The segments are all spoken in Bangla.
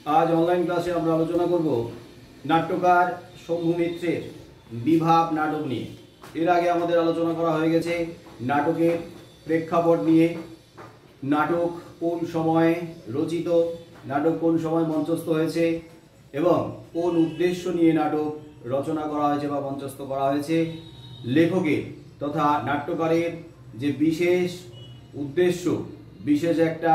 आज অনলাইন ক্লাসে আমরা আলোচনা করব নাট্যকার শম্ভু মিত্রের বিভাব নাটক নিয়ে। এর আগে আমাদের আলোচনা করা হয়ে গেছে নাটকের প্রেক্ষাপট নিয়ে, নাটক কোন সময়ে রচিত, নাটক কোন সময় মঞ্চস্থ হয়েছে এবং কোন উদ্দেশ্য নিয়ে নাটক রচনা করা হয়েছে বা মঞ্চস্থ করা হয়েছে, লেখকের তথা নাট্যকারের যে বিশেষ উদ্দেশ্য, বিশেষ একটা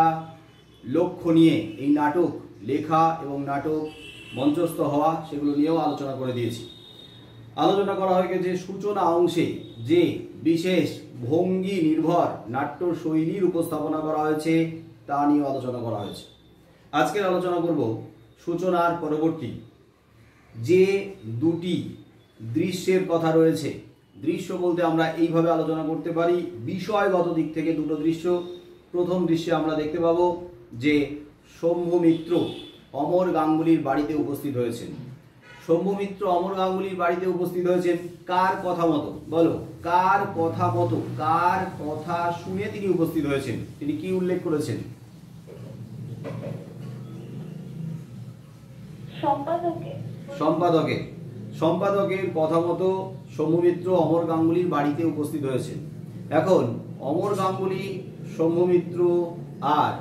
লক্ষ্য নিয়ে এই নাটক লেখা এবং নাটক মঞ্চস্থ হওয়া, সেগুলো নিয়েও আলোচনা করে দিয়েছি। আলোচনা করা হয়ে গেছে সূচনা অংশে যে বিশেষ ভঙ্গি নির্ভর নাট্য শৈলীর উপস্থাপনা করা হয়েছে তা নিয়েও আলোচনা করা হয়েছে। আজকের আলোচনা করব সূচনার পরবর্তী যে দুটি দৃশ্যের কথা রয়েছে। দৃশ্য বলতে আমরা এইভাবে আলোচনা করতে পারি, বিষয়গত দিক থেকে দুটো দৃশ্য। প্রথম দৃশ্যে আমরা দেখতে পাবো যে শম্ভু মিত্র অমর গাঙ্গুলির বাড়িতে উপস্থিত হয়েছেন। শম্ভু মিত্র অমর গাঙ্গুলির বাড়িতে উপস্থিত হয়েছেন কার কথা মতো? বলো, কার কথা মতো, কার কথা শুনে তিনি উপস্থিত হয়েছেন? তিনি কি উল্লেখ করেছেন? সম্পাদকের কথা মতো শম্ভু মিত্র অমর গাঙ্গুলির বাড়িতে উপস্থিত হয়েছেন। এখন অমর গাঙ্গুলি, শম্ভু মিত্র আর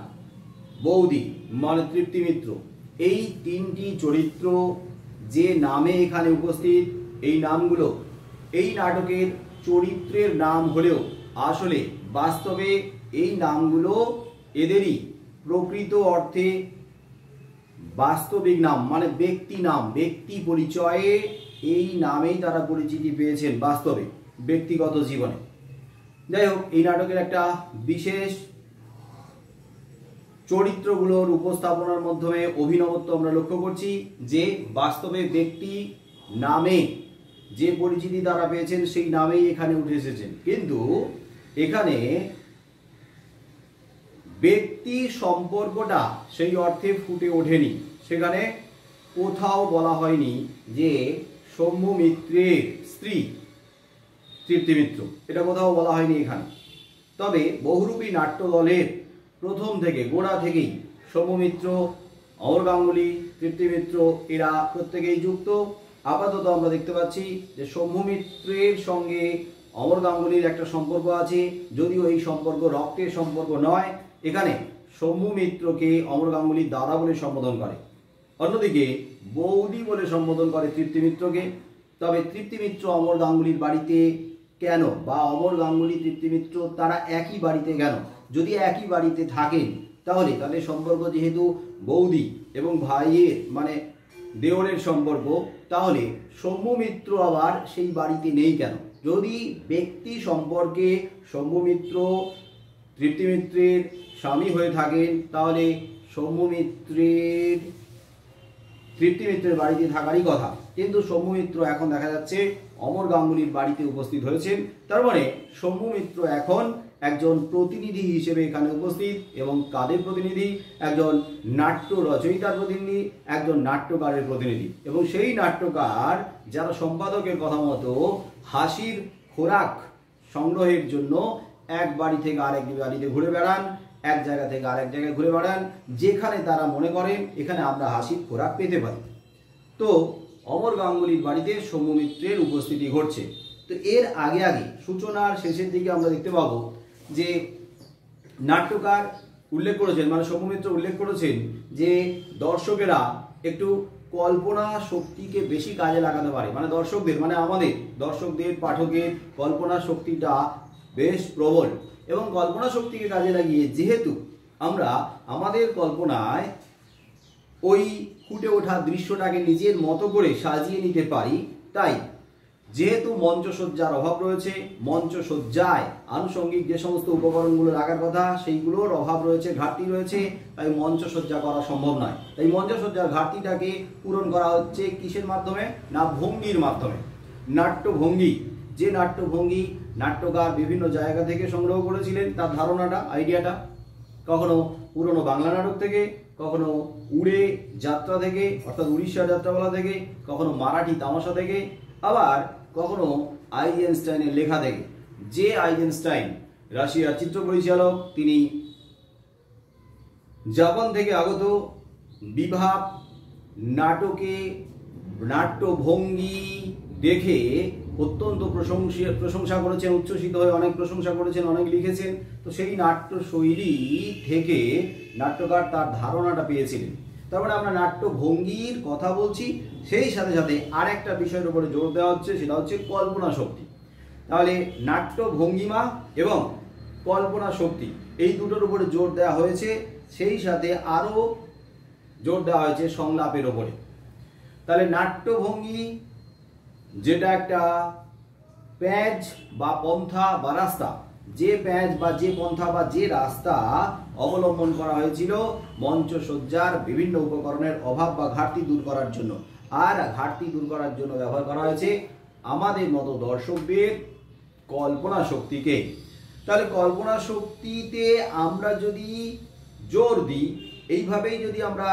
বৌদি মানে তৃপ্তি মিত্র, এই তিনটি চরিত্র যে নামে এখানে উপস্থিত, এই নামগুলো এই নাটকের চরিত্রের নাম হলেও আসলে বাস্তবে এই নামগুলো এদেরই প্রকৃত অর্থে বাস্তবিক নাম, মানে ব্যক্তি নাম, ব্যক্তি পরিচয়ে এই নামেই তারা পরিচিতি পেয়েছেন বাস্তবে ব্যক্তিগত জীবনে। যাই হোক, এই নাটকের একটা বিশেষ চরিত্রগুলোর উপস্থাপনার মাধ্যমে অভিনবত্ব আমরা লক্ষ্য করছি যে বাস্তবে ব্যক্তি নামে যে পরিচিতি তারা পেয়েছেন সেই নামেই এখানে উঠে এসেছেন, কিন্তু এখানে ব্যক্তি সম্পর্কটা সেই অর্থে ফুটে ওঠেনি। সেখানে কোথাও বলা হয়নি যে শম্ভু মিত্রের স্ত্রী তৃপ্তি মিত্র, এটা কোথাও বলা হয়নি এখানে। তবে বহুরূপী নাট্য দলের প্রথম থেকে গোড়া থেকেই শম্ভু মিত্র, অমর গাঙ্গুলি, তৃপ্তি মিত্র এরা প্রত্যেকেই যুক্ত। আপাতত আমরা দেখতে পাচ্ছি যে শম্ভু মিত্রের সঙ্গে অমর গাঙ্গুলির একটা সম্পর্ক আছে, যদিও এই সম্পর্ক রক্তের সম্পর্ক নয়। এখানে শম্ভু মিত্রকে অমর গাঙ্গুলির দাদা বলে সম্বোধন করে, অন্যদিকে বৌদি বলে সম্বোধন করে তৃপ্তি মিত্রকে। তবে তৃপ্তি মিত্র অমর গাঙ্গুলির বাড়িতে কেন, বা অমর গাঙ্গুলি তৃপ্তি মিত্র তারা একই বাড়িতে কেন? যদি একই বাড়িতে থাকেন তাহলে তাদের সম্পর্ক যেহেতু বৌদি এবং ভাইয়ের মানে দেওরের সম্পর্ক, তাহলে শম্ভু মিত্র আবার সেই বাড়িতে নেই কেন? যদি ব্যক্তি সম্পর্কে শম্ভু মিত্র তৃপ্তি মিত্রের স্বামী হয়ে থাকেন, তাহলে শম্ভু মিত্রের তৃপ্তি মিত্রের বাড়িতে থাকারই কথা। কিন্তু শম্ভু মিত্র এখন দেখা যাচ্ছে অমর গাঙ্গুলির বাড়িতে উপস্থিত হয়েছেন, তার মানে শম্ভু মিত্র এখন একজন প্রতিনিধি হিসেবে এখানে উপস্থিত। এবং কাদের প্রতিনিধি? একজন নাট্য রচয়িতার প্রতিনিধি, একজন নাট্যকারের প্রতিনিধি। এবং সেই নাট্যকার যারা সম্পাদকের কথা মতো হাসির খোরাক সংগ্রহের জন্য এক বাড়ি থেকে আরেক বাড়িতে ঘুরে বেড়ান, এক জায়গা থেকে আরেক জায়গায় ঘুরে বেড়ান, যেখানে তারা মনে করেন এখানে আমরা হাসির খোরাক পেতে পারি। তো অমর গাঙ্গুলির বাড়িতে শম্ভু মিত্রের উপস্থিতি ঘটছে। তো এর আগে আগে সূচনার শেষের দিকে আমরা দেখতে পাবো যে নাট্যকার উল্লেখ করেছেন, মানে শম্ভু মিত্র উল্লেখ করেছেন যে দর্শকেরা একটু কল্পনা শক্তিকে বেশি কাজে লাগাতে পারে, মানে দর্শকদের, মানে আমাদের দর্শকদের, পাঠকের কল্পনা শক্তিটা বেশ প্রবল। এবং কল্পনা শক্তিকে কাজে লাগিয়ে যেহেতু আমরা আমাদের কল্পনায় ওই ফুটে ওঠা দৃশ্যটাকে নিজের মতো করে সাজিয়ে নিতে পারি, তাই যেহেতু মঞ্চসজ্জার অভাব রয়েছে, মঞ্চসজ্জায় আনুষঙ্গিক যে সমস্ত উপকরণগুলো লাগার কথা সেইগুলোর অভাব রয়েছে, ঘাটতি রয়েছে, তাই মঞ্চসজ্জা করা সম্ভব নয়। তাই মঞ্চসজ্জার ঘাটতিটাকে পূরণ করা হচ্ছে কিসের মাধ্যমে? না, ভঙ্গির মাধ্যমে। নাট্যভঙ্গি, যে নাট্যভঙ্গি নাট্যকার বিভিন্ন জায়গা থেকে সংগ্রহ করেছিলেন, তার ধারণাটা, আইডিয়াটা কখনো পুরনো বাংলা নাটক থেকে, কখনো উড়ে যাত্রা থেকে অর্থাৎ উড়িষ্যা যাত্রাপালা থেকে, কখনো মারাঠি তামাশা থেকে, আবার কখনো আইজেনস্টাইনের লেখা থেকে। যে আইজেনস্টাইন রাশিয়ার চিত্র পরিচালক, তিনি জাপান থেকে আগত বিভাব, নাটকে নাট্যভঙ্গি দেখে অত্যন্ত প্রশংসা করেছেন, উচ্ছ্বসিত হয়ে অনেক প্রশংসা করেছেন, অনেক লিখেছেন। তো সেই নাট্যশৈলী থেকে নাট্যকার তার ধারণাটা পেয়েছিলেন। তারপরে আমরা নাট্যভঙ্গির কথা বলছি, সেই সাথে সাথে আর একটা বিষয়ের উপরে জোর দেওয়া হচ্ছে, সেটা হচ্ছে কল্পনা শক্তি। তাহলে নাট্যভঙ্গিমা এবং কল্পনা শক্তি এই দুটোর উপরে জোর দেওয়া হয়েছে, সেই সাথে আরও জোর দেওয়া হয়েছে সংলাপের ওপরে। তাহলে নাট্যভঙ্গি যেটা একটা প্যাঁচ বা পন্থা বা রাস্তা, যে প্যাঁচ বা যে পন্থা বা যে রাস্তা অবলম্বন করা হয়েছিল মঞ্চসজ্জার বিভিন্ন উপকরণের অভাব বা ঘাটতি দূর করার জন্য, আর ঘাটতি দূর করার জন্য ব্যবহার করা হয়েছে আমাদের মতো দর্শকদের কল্পনা শক্তিকে। তাহলে কল্পনা শক্তিতে আমরা যদি জোর দিই, এইভাবেই যদি আমরা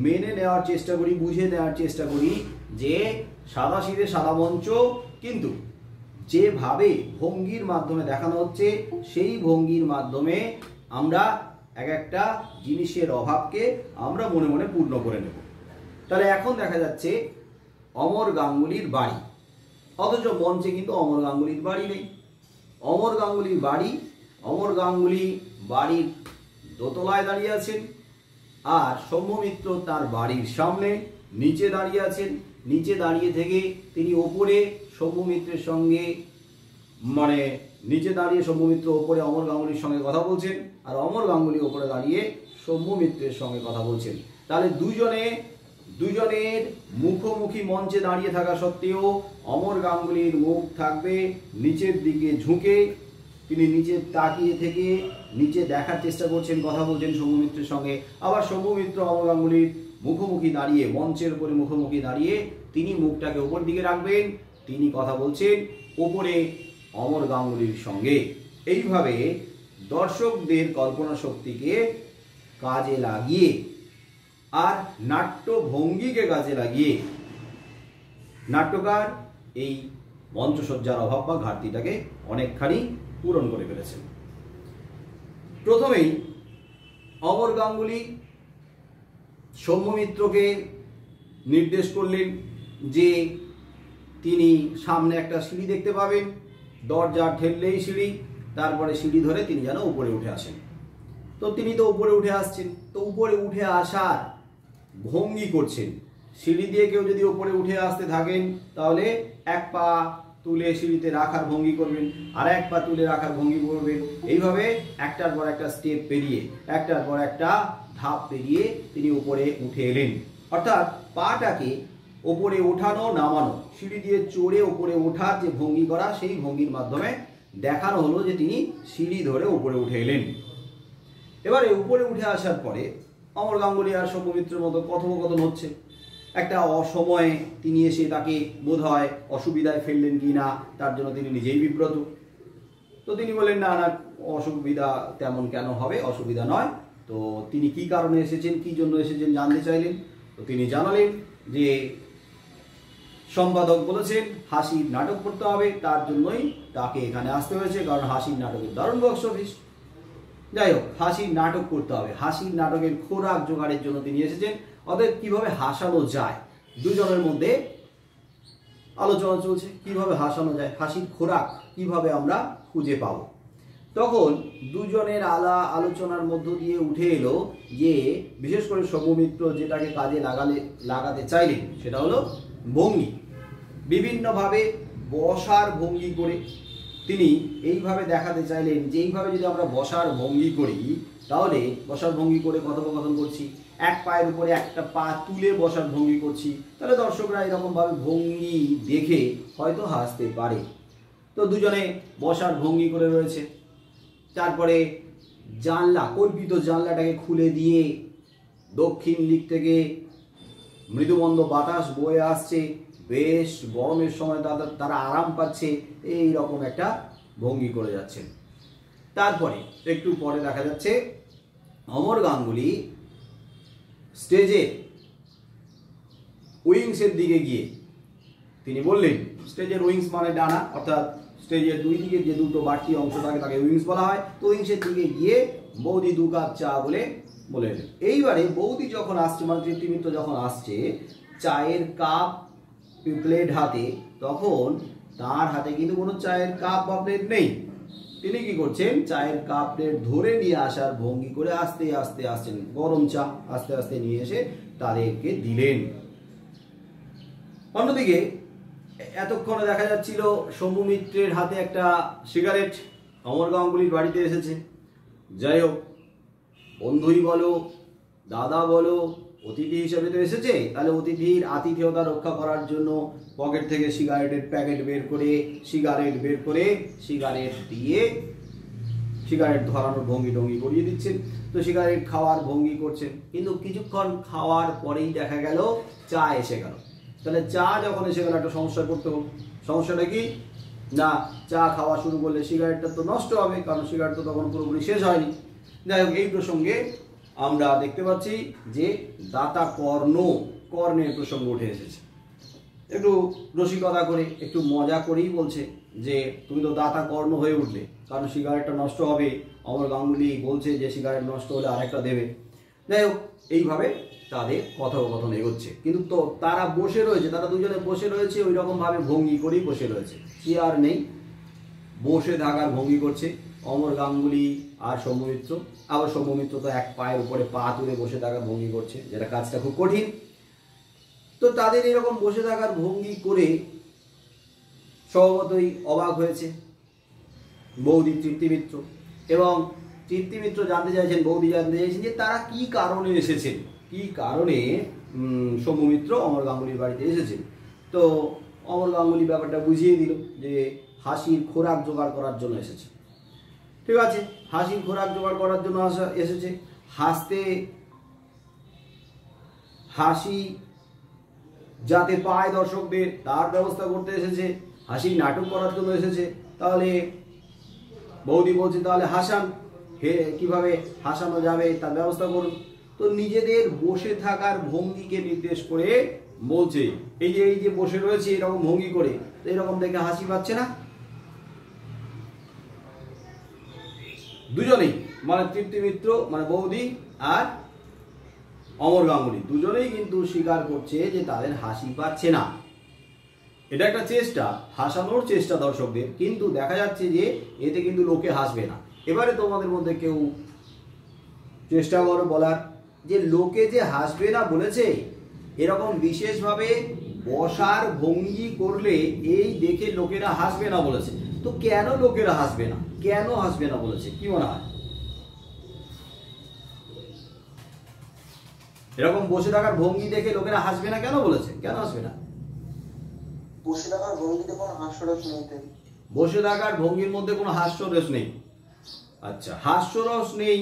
মেনে নেওয়ার চেষ্টা করি, বুঝে নেওয়ার চেষ্টা করি যে সাদাসিধে সাদা মঞ্চ, কিন্তু যেভাবে ভঙ্গির মাধ্যমে দেখানো হচ্ছে সেই ভঙ্গির মাধ্যমে আমরা এক একটা জিনিসের অভাবকে আমরা মনে মনে পূর্ণ করে নেব। তাহলে এখন দেখা যাচ্ছে অমর গাঙ্গুলির বাড়ি, অথচ মঞ্চে কিন্তু অমর গাঙ্গুলির বাড়ি নেই। অমর গাঙ্গুলির বাড়ি, অমর গাঙ্গুলি বাড়ির দোতলায় দাঁড়িয়ে আছেন, আর সৌম্য মিত্র তার বাড়ির সামনে নিচে দাঁড়িয়ে আছেন। নিচে দাঁড়িয়ে থেকে তিনি ওপরে সৌম্য মিত্রের সঙ্গে, মানে নিচে দাঁড়িয়ে সৌম্য মিত্র ওপরে অমর গাঙ্গুলির সঙ্গে কথা বলছেন, আর অমর গাঙ্গুলি ওপরে দাঁড়িয়ে সৌম্য মিত্রের সঙ্গে কথা বলছেন। তাহলে দুজনের মুখোমুখি মঞ্চে দাঁড়িয়ে থাকা সত্ত্বেও অমর গাঙ্গুলির মুখ থাকবে নিচের দিকে ঝুঁকে, তিনি নিচে তাকিয়ে থেকে নিচে দেখার চেষ্টা করছেন, কথা বলছেন সৌম্য মিত্রের সঙ্গে। আবার সৌম্য মিত্র অমর গাঙ্গুলির মুখোমুখি দাঁড়িয়ে, মঞ্চের উপরে মুখোমুখি দাঁড়িয়ে তিনি মুখটাকে উপর দিকে রাখবেন, তিনি কথা বলছেন ওপরে অমর গাঙ্গুলির সঙ্গে। এইভাবে দর্শকদের কল্পনা শক্তিকে কাজে লাগিয়ে আর নাট্যভঙ্গিকে কাজে লাগিয়ে নাট্যকার এই মঞ্চসজ্জার অভাব বা ঘাটতিটাকে অনেকখানি পূরণ করে ফেলেছেন। প্রথমেই অমর গাঙ্গুলি সৌম্য মিত্রকে নির্দেশ করলেন যে তিনি সামনে একটা সিঁড়ি দেখতে পাবেন, দরজা ঠেললেই সিঁড়ি, তারপরে সিঁড়ি ধরে তিনি যেন উপরে উঠে আসেন। তো তিনি তো উপরে উঠে আসছেন, তো উপরে উঠে আসার ভঙ্গি করছেন। সিঁড়ি দিয়ে কেউ যদি উপরে উঠে আসতে থাকেন তাহলে এক পা তুলে সিঁড়িতে রাখার ভঙ্গি করবেন, আর এক পা তুলে রাখার ভঙ্গি করবেন। এইভাবে একটার পর একটা স্টেপ পেরিয়ে, একটার পর একটা ধাপ পেরিয়ে তিনি উপরে উঠে এলেন। অর্থাৎ পাটাকে ওপরে ওঠানো নামানো, সিঁড়ি দিয়ে চড়ে ওপরে ওঠার যে ভঙ্গি করা, সেই ভঙ্গির মাধ্যমে দেখানো হলো যে তিনি সিঁড়ি ধরে উপরে উঠে এলেন। এবারে উপরে উঠে আসার পরে অমর গাঙ্গুলি আর সৌম্য মিত্রের মতো কথোপকথন হচ্ছে। একটা অসময়ে তিনি এসে তাকে বোধ হয় অসুবিধায় ফেললেন কি না, তার জন্য তিনি নিজেই বিব্রত। তো তিনি বললেন না না, অসুবিধা তেমন কেন হবে, অসুবিধা নয়। তো তিনি কি কারণে এসেছেন, কি জন্য এসেছেন জানতে চাইলেন। তো তিনি জানালেন যে সম্পাদক বলেছেন হাসির নাটক করতে হবে, তার জন্যই তাকে এখানে আসতে হয়েছে, কারণ হাসির নাটকের দারুণ বক্স অফিস। যাই হোক, হাসির নাটক করতে হবে, হাসির নাটকের খোরাক জোগাড়ের জন্য তিনি এসেছেন। অতএব কিভাবে হাসানো যায়, দুজনের মধ্যে আলোচনা চলছে, কিভাবে হাসানো যায়, হাসির খোরাক কিভাবে আমরা খুঁজে পাব। তখন দুজনের আলোচনার মধ্য দিয়ে উঠে এলো যে বিশেষ করে সৌম্য মিত্র যেটাকে কাজে লাগাতে চাইলেন সেটা হলো ভঙ্গি। বিভিন্নভাবে বসার ভঙ্গি করে তিনি এইভাবে দেখাতে চাইলেন যে এইভাবে যদি আমরা বসার ভঙ্গি করি, তাহলে বসার ভঙ্গি করে কথোপকথন করছি, এক পায়ের উপরে একটা পা তুলে বসার ভঙ্গি করছি, তাহলে দর্শকরা এরকমভাবে ভঙ্গি দেখে হয়তো হাসতে পারে। তো দুজনে বসার ভঙ্গি করে রয়েছে। তারপরে জানলা, কল্পিত জানলাটাকে খুলে দিয়ে দক্ষিণ দিক থেকে মৃদুমন্দ বাতাস বয়ে আসছে, বেশ গরমের সময় তারা আরাম পাচ্ছে, এই রকম একটা ভঙ্গি করে যাচ্ছেন। তারপরে একটু পরে দেখা যাচ্ছে অমর গাঙ্গুলি স্টেজে উইংসের দিকে গিয়ে তিনি বললেন, স্টেজের উইংস মানে ডানা, অর্থাৎ স্টেজের দুই দিকে যে দুটো বাড়তি অংশ থাকে তাকে উইংস বলা হয়। তো উইংসের দিকে গিয়ে বৌদি 2 কাপ চা বলে বলে এলেন। এইবারে বৌদি যখন আসছে, মানে তৃপ্তি মিত্র যখন আসছে চায়ের কাপ প্লেট হাতে, তখন তার হাতে কিন্তু কোনো চায়ের কাপ বা প্লেট নেই। তিনি কি করছেন, চায়ের কাপ প্লেট ধরে নিয়ে আসার ভঙ্গি করে আস্তে আস্তে আসছেন, গরম চা আস্তে আস্তে নিয়ে এসে তাদেরকে দিলেন। অন্যদিকে এতক্ষণে দেখা যাচ্ছিল শম্ভু মিত্রের হাতে একটা সিগারেট অমর গাঙ্গুলির বাড়িতে এসেছে। যাই হোক, বন্ধুই বলো দাদা বলো অতিথি হিসেবে তো এসেছে, তাহলে অতিথির আতিথেয়তা রক্ষা করার জন্য পকেট থেকে সিগারেটের প্যাকেট বের করে সিগারেট দিয়ে সিগারেট ধরানোর ভঙ্গি টঙ্গি করিয়ে দিচ্ছেন। তো সিগারেট খাওয়ার ভঙ্গি করছেন, কিন্তু কিছুক্ষণ খাওয়ার পরেই দেখা গেল চা এসে গেল। তাহলে চা যখন এসে গেল একটা সমস্যা করতে হবে। সমস্যাটা কি না, চা খাওয়া শুরু করলে সিগারেটটা তো নষ্ট হবে, কারণ সিগারেট তো তখন পুরোপুরি শেষ হয়নি। যাই হোক, এই প্রসঙ্গে আমরা দেখতে পাচ্ছি যে দাতা কর্ণের প্রসঙ্গ উঠে এসেছে। একটু রসিকতা করে একটু মজা করেই বলছে যে তুমি তো দাতা কর্ণ হয়ে উঠলে, কারণ সিগারেটটা নষ্ট হবে, অমর গাঙ্গুলি বলছে যে সিগারেট নষ্ট হলে আরেকটা দেবে। যাই হোক, এইভাবে তাদের কথোপকথন এগোচ্ছে, কিন্তু তো তারা বসে রয়েছে, তারা দুজনে বসে রয়েছে ওই রকম ভাবে ভঙ্গি করেই বসে রয়েছে, চেয়ার নেই, বসে থাকার ভঙ্গি করছে অমর গাঙ্গুলি আর শম্ভু মিত্র। আবার শম্ভু মিত্র তো এক পায়ের উপরে পা তুলে বসে থাকার ভঙ্গি করছে, যেটা কাজটা খুব কঠিন। তো তাদের এরকম বসে থাকার ভঙ্গি করে স্বভাবতই অবাক হয়েছে বৌদি তৃপ্তি মিত্র, এবং তৃপ্তি মিত্র জানতে চাইছেন, বৌদি জানতে চাইছেন যে তারা কি কারণে এসেছেন, কি কারণে শম্ভু মিত্র অমর গাঙ্গুলির বাড়িতে এসেছেন। তো অমর গাঙ্গুলি ব্যাপারটা বুঝিয়ে দিল যে হাসির খোরাক জোগাড় করার জন্য এসেছে। ঠিক আছে, হাসির খোরাক জোগাড় করার জন্য এসেছে, হাসি যাতে পায় দর্শকদের তার ব্যবস্থা করতে এসেছে, হাসির নাটক করার জন্য এসেছে। তাহলে বৌদি বলছে তাহলে হাসান, কিভাবে হাসানো যাবে তার ব্যবস্থা করুন। তো নিজেদের বসে থাকার ভঙ্গিকে নির্দেশ করে বলছে, এই যে বসে রয়েছে এরকম ভঙ্গি করে, তো এরকম দেখে হাসি পাচ্ছে না? দুজনেই মানে তৃপ্তি মিত্র মানে বৌদি আর অমর গাঙ্গুলি দুজনেই কিন্তু স্বীকার করছে যে তাদের হাসি পাচ্ছে না। এটা একটা চেষ্টা, হাসানোর চেষ্টা দর্শকদের, কিন্তু দেখা যাচ্ছে যে এতে কিন্তু লোকে হাসবে না। এবারে তোমাদের মধ্যে কেউ চেষ্টা করো বলার যে লোকে যে হাসবে না বলেছে, এরকম বিশেষভাবে বসার ভঙ্গি করলে এই দেখে লোকেরা হাসবে না বলেছে। তো কেন লোকেরা হাসবে না, কেন হাসবে না বলেছে, কি মনে হয়? এরকম বসে থাকার ভঙ্গি দেখে লোকেরা হাসবে না কেন বলেছে, কেন হাসবে না? বসে থাকার ভঙ্গিতে কোনো হাস্যরস নেই, বসে থাকার ভঙ্গির মধ্যে কোনো হাস্যরস নেই। আচ্ছা, হাস্যরস নেই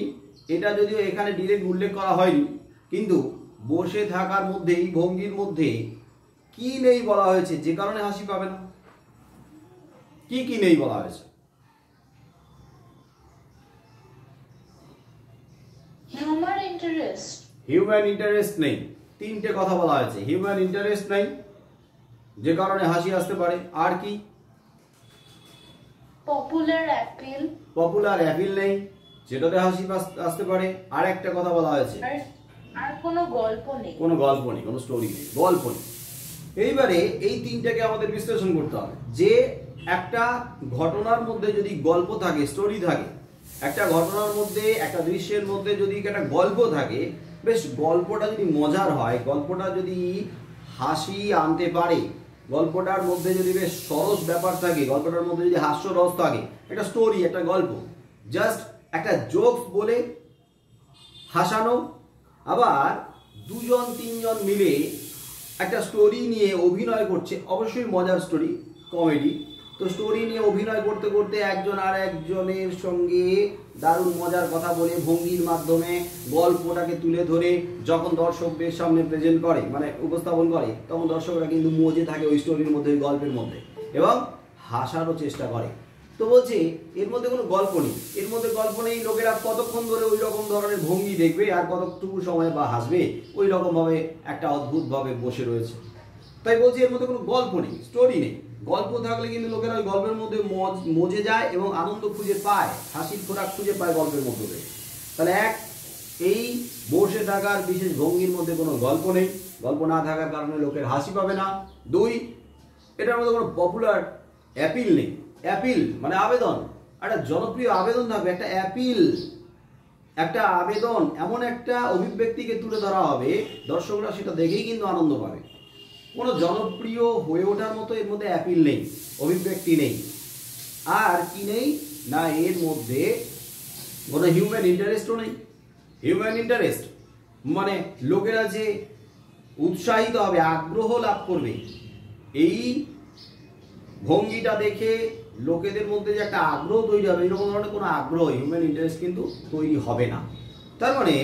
এটা যদিও এখানে ডিরেক্ট উল্লেখ করা হয়নি, কিন্তু বসে থাকার মধ্যে এই ভঙ্গির মধ্যে কি নেই বলা হয়েছে যে কারণে হাসি পাবে না? কি নেই বলা হয়েছে? হিউম্যান ইন্টারেস্ট নেই। তিনটে কথা বলা হয়েছে, হিউম্যান ইন্টারেস্ট নেই যে কারণে হাসি আসতে পারে, আর কি? পপুলার অ্যাপিল নেই যেটাতে হাসি আসতে পারে, আর একটা কথা বলা হয়েছে আর কোনো গল্প নেই, কোনো স্টোরি নেই, গল্প নেই। এইবারে এই তিনটাকে আমাদের বিশ্লেষণ করতে হবে যে একটা ঘটনার মধ্যে যদি গল্প থাকে, স্টোরি থাকে, একটা ঘটনার মধ্যে একটা দৃশ্যের মধ্যে যদি একটা গল্প থাকে, বেশ গল্পটা যদি মজার হয়, গল্পটা যদি হাসি আনতে পারে, গল্পটার মধ্যে যদি বেশ সরস ব্যাপার থাকে, গল্পটার মধ্যে যদি হাস্যরস থাকে, একটা স্টোরি একটা গল্প, জাস্ট একটা জোকস বলে হাসানো, আবার দুজন তিনজন মিলে একটা স্টোরি নিয়ে অভিনয় করছে, অবশ্যই মজার স্টোরি, কমেডি। তো স্টোরি নিয়ে অভিনয় করতে করতে একজন আর একজনের সঙ্গে দারুণ মজার কথা বলে ভঙ্গির মাধ্যমে গল্পটাকে তুলে ধরে যখন দর্শকদের সামনে প্রেজেন্ট করে, মানে উপস্থাপন করে, তখন দর্শকরা কিন্তু মজে থাকে ওই স্টোরির মধ্যে, ওই গল্পের মধ্যে, এবং হাসারও চেষ্টা করে। তো বলছে এর মধ্যে কোনো গল্প নেই, এর মধ্যে গল্প নেই, লোকেরা কতক্ষণ ধরে ওই রকম ধরনের ভঙ্গি দেখবে আর কতটুকু সময় বা হাসবে, ওই রকমভাবে একটা অদ্ভুতভাবে বসে রয়েছে। তাই বলছি এর মধ্যে কোনো গল্প নেই, স্টোরি নেই। গল্প থাকলে কিন্তু লোকেরা ওই গল্পের মধ্যে মজে যায় এবং আনন্দ খুঁজে পায়, হাসির খোরাক খুঁজে পায় গল্পের মধ্যে। তাহলে এক এই বসে থাকার বিশেষ ভঙ্গির মধ্যে কোনো গল্প নেই, গল্প না থাকার কারণে লোকের হাসি পাবে না। 2, এটার মধ্যে কোনো পপুলার অ্যাপিল নেই। অ্যাপিল মানে আবেদন, একটা জনপ্রিয় আবেদন থাকবে, একটা অ্যাপিল, একটা আবেদন, এমন একটা অভিব্যক্তিকে তুলে ধরা হবে দর্শকরা সেটা দেখেই কিন্তু আনন্দ পাবে। কোনো জনপ্রিয় হয়ে ওঠার মতো এর মধ্যে অ্যাপিল নেই, অভিব্যক্তি নেই। আর কি নেই না, এর মধ্যে কোনো হিউম্যান ইন্টারেস্টও নেই। হিউম্যান ইন্টারেস্ট মানে লোকেরা যে উৎসাহিত হবে, আগ্রহ লাভ করবে, এই ভঙ্গিটা দেখে লোকেদের মধ্যে যে একটা আগ্রহ তৈরি হবে, এরকম ধরনের কোনো আগ্রহ, হিউম্যান ইন্টারেস্ট কিন্তু তৈরি হবে না। তার মানে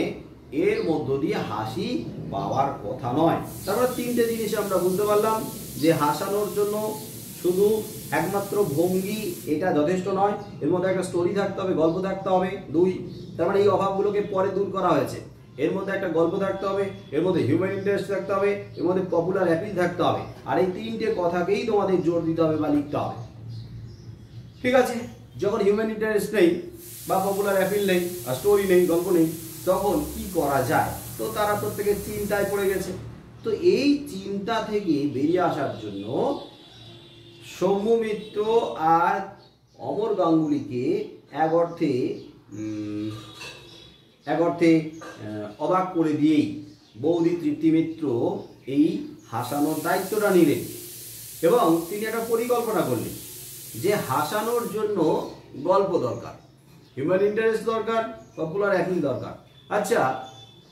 এর মধ্য দিয়ে হাসি পাওয়ার কথা নয়। তারপরে 3টে জিনিস আমরা বুঝতে পারলাম যে হাসানোর জন্য শুধু একমাত্র ভঙ্গি এটা যথেষ্ট নয়, এর মধ্যে একটা স্টোরি থাকতে হবে, গল্প থাকতে হবে। 2, তার মানে এই অভাবগুলোকে পরে দূর করা হয়েছে। এর মধ্যে একটা গল্প থাকতে হবে, এর মধ্যে হিউম্যান ইন্টারেস্ট থাকতে হবে, এর মধ্যে পপুলার অ্যাপিল থাকতে হবে। আর এই 3টে কথাকেই তোমাদের জোর দিতে হবে বা লিখতে হবে। ঠিক আছে, যখন হিউম্যান ইন্টারেস্ট নেই বা পপুলার অ্যাপিল নেই আর স্টোরি নেই, গল্প নেই, তখন কি করা যায়? তো তারা প্রত্যেকে চিন্তায় পড়ে গেছে। তো এই চিন্তা থেকে বেরিয়ে আসার জন্য সৌম্য মিত্র আর অমর গাঙ্গুলিকে এক অর্থে অবাক করে দিয়েই বৌদি তৃপ্তি মিত্র এই হাসানোর দায়িত্বটা নিলেন এবং তিনি একটা পরিকল্পনা করলেন যে হাসানোর জন্য গল্প দরকার, হিউম্যান ইন্টারেস্ট দরকার, পপুলার অ্যাপিল দরকার। আচ্ছা,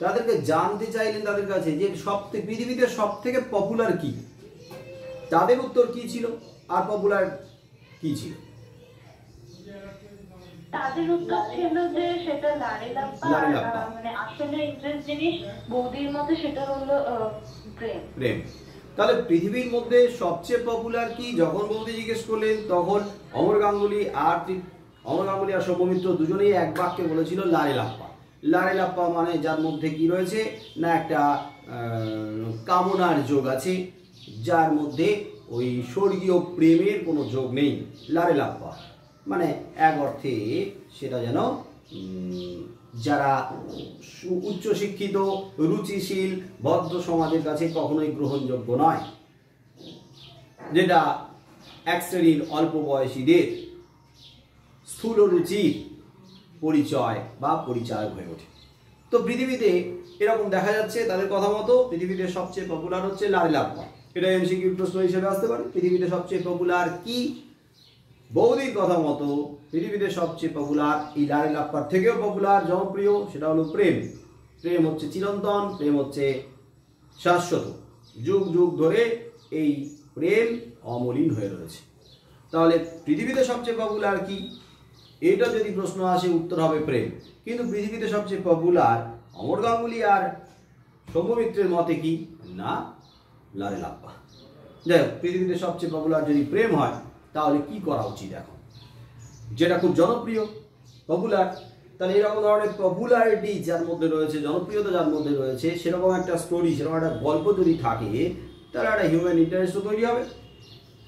তাদেরকে জানতে চাইলেন তাদের কাছে যে পৃথিবীতে সব থেকে পপুলার কি। তাদের উত্তর কি ছিল আর পপুলার কি ছিল? তাদের উত্তর ছিল যে সেটা লারিলাপ্পা, মানে আসলে ইন্টারেস্ট জিনিস বৌদির মধ্যে সেটা হলো প্রেম। তাহলে পৃথিবীর মধ্যে সবচেয়ে পপুলার কি? যখন বৌদি জিজ্ঞেস করলেন তখন অমর গাঙ্গুলি আর সৌম্য মিত্র দুজনেই এক বাক্যে বলেছিল লারিলাপ্পা। লারিলাপ্পা মানে যার মধ্যে কি রয়েছে না, একটা কামনার যোগ আছে, যার মধ্যে ওই স্বর্গীয় প্রেমের কোনো যোগ নেই। লারিলাপ্পা মানে এক অর্থে সেটা যেন যারা উচ্চশিক্ষিত, রুচিশীল, ভদ্র সমাজের কাছে কখনোই গ্রহণযোগ্য নয়, যেটা এক শ্রেণীর অল্প বয়সীদের স্থূল রুচির পরিচয় বা পরিচয় হয়ে ওঠে। তো পৃথিবীতে এরকম দেখা যাচ্ছে, তাদের কথা মতো পৃথিবীতে সবচেয়ে পপুলার হচ্ছে লারিলাপ্পা। এটা এমসিকিউ প্রশ্ন হিসেবে আসতে পারে। পৃথিবীতে সবচেয়ে পপুলার কি? বৌদির কথা মতো পৃথিবীতে সবচেয়ে পপুলার, এই লারিলাপ্পার থেকেও পপুলার, জনপ্রিয়, সেটা হলো প্রেম। প্রেম হচ্ছে চিরন্তন, প্রেম হচ্ছে শাশ্বত, যুগ যুগ ধরে এই প্রেম অমলিন হয়ে রয়েছে। তাহলে পৃথিবীতে সবচেয়ে পপুলার কি? এটা যদি প্রশ্ন আসে উত্তর হবে প্রেম। কিন্তু পৃথিবীতে সবচেয়ে পপুলার অমর গাঙ্গুলি আর সৌম্য মিত্রের মতে কি না, লারিলাপ্পা। যাই হোক, পৃথিবীতে সবচেয়ে পপুলার যদি প্রেম হয় তাহলে কি করা উচিত এখন, যেটা খুব জনপ্রিয়, পপুলার? তাহলে এরকম ধরনের পপুলারিটি যার মধ্যে রয়েছে, জনপ্রিয়তা যার মধ্যে রয়েছে, সেরকম একটা স্টোরি, সেরকম একটা গল্প যদি থাকে, তাহলে একটা হিউম্যান ইন্টারেস্টও তৈরি হবে।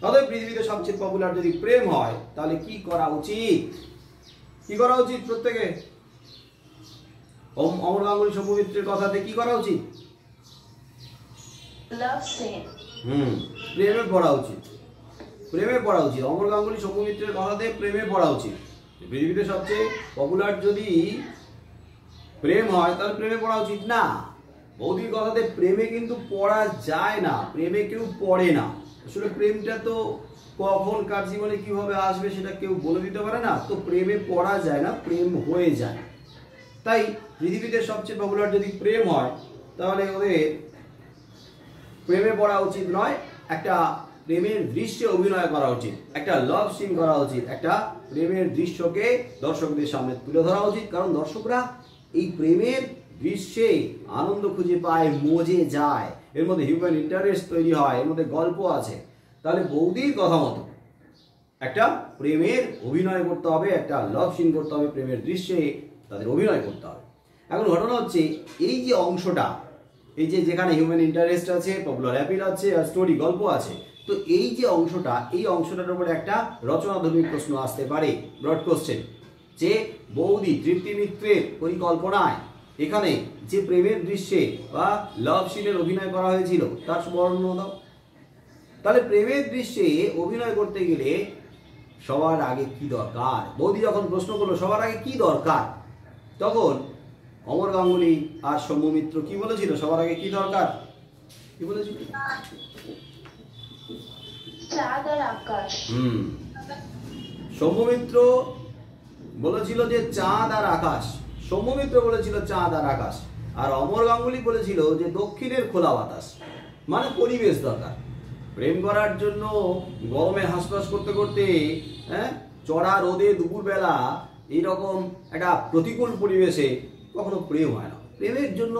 অতএব পৃথিবীতে সবচেয়ে পপুলার যদি প্রেম হয় তাহলে কি করা উচিত? কি করা উচিত প্রত্যেকে? অমর গাঙ্গুলি সৌম্য মিত্রের কথাতে কি করা উচিত? প্রেমে পড়া উচিত, প্রেমে পড়া উচিত। অমর গাঙ্গুলি সৌম্য মিত্রের কথাতে প্রেমে পড়া উচিত। পৃথিবীতে সবচেয়ে পপুলার যদি প্রেম হয় তাহলে প্রেমে পড়া উচিত না। বৌদির কথাতে প্রেমে কিন্তু পড়া যায় না, প্রেমে কেউ পড়ে না। আসলে প্রেমটা তো কখন কার জীবনে কিভাবে আসবে সেটা কেউ বলে দিতে পারে না। তো প্রেমে পড়া যায় না, প্রেম হয়ে যায়। তাই পৃথিবীতে সবচেয়ে পপুলার যদি প্রেম হয় তাহলে ওদের প্রেমে পড়া উচিত নয়, একটা প্রেমের দৃশ্যে অভিনয় করা উচিত, একটা লাভ সিন করা উচিত, একটা প্রেমের দৃশ্যকে দর্শকদের সামনে তুলে ধরা উচিত। কারণ দর্শকরা এই প্রেমের দৃশ্যে আনন্দ খুঁজে পায়, মজে যায়, এর মধ্যে হিউম্যান ইন্টারেস্ট তৈরি হয়, এর মধ্যে গল্প আছে। তাহলে বৌদির কথা মতো একটা প্রেমের অভিনয় করতে হবে, একটা লাভ সিন করতে হবে, প্রেমের দৃশ্যে তাদের অভিনয় করতে হবে। এখন ঘটনা হচ্ছে এই যে অংশটা, এই যে যেখানে হিউম্যান ইন্টারেস্ট আছে, পপুলার অ্যাপিল আছে আর স্টোরি, গল্প আছে, তো এই যে অংশটা, এই অংশটার উপরে একটা রচনাধর্মী প্রশ্ন আসতে পারে, ব্রড কোশ্চেন, যে বৌদি তৃপ্তি মিত্রের পরিকল্পনায় এখানে যে প্রেমের দৃশ্যে বা লাভ সিনের অভিনয় করা হয়েছিল তার বর্ণনা দাও। তাহলে প্রেমের দৃশ্যে অভিনয় করতে গেলে সবার আগে কি দরকার? বৌদি যখন প্রশ্ন করলো সবার আগে কি দরকার, তখন অমর গাঙ্গুলি আর সৌম্য মিত্র কি বলেছিল? সবার আগে কি দরকার, কি বলেছিল? চাঁদ আর আকাশ। সৌম্য মিত্র বলেছিল যে চাঁদ আর আকাশ, সৌম্য মিত্র বলেছিল চাঁদ আর আকাশ, আর অমর গাঙ্গুলি বলেছিল যে দক্ষিণের খোলা বাতাস, মানে পরিবেশ দরকার। প্রেম করার জন্য গরমে হাঁসফাঁস করতে করতে, চড়া রোদে দুপুরবেলা এইরকম একটা প্রতিকূল পরিবেশে কখনো প্রেম হয় না। প্রেমের জন্য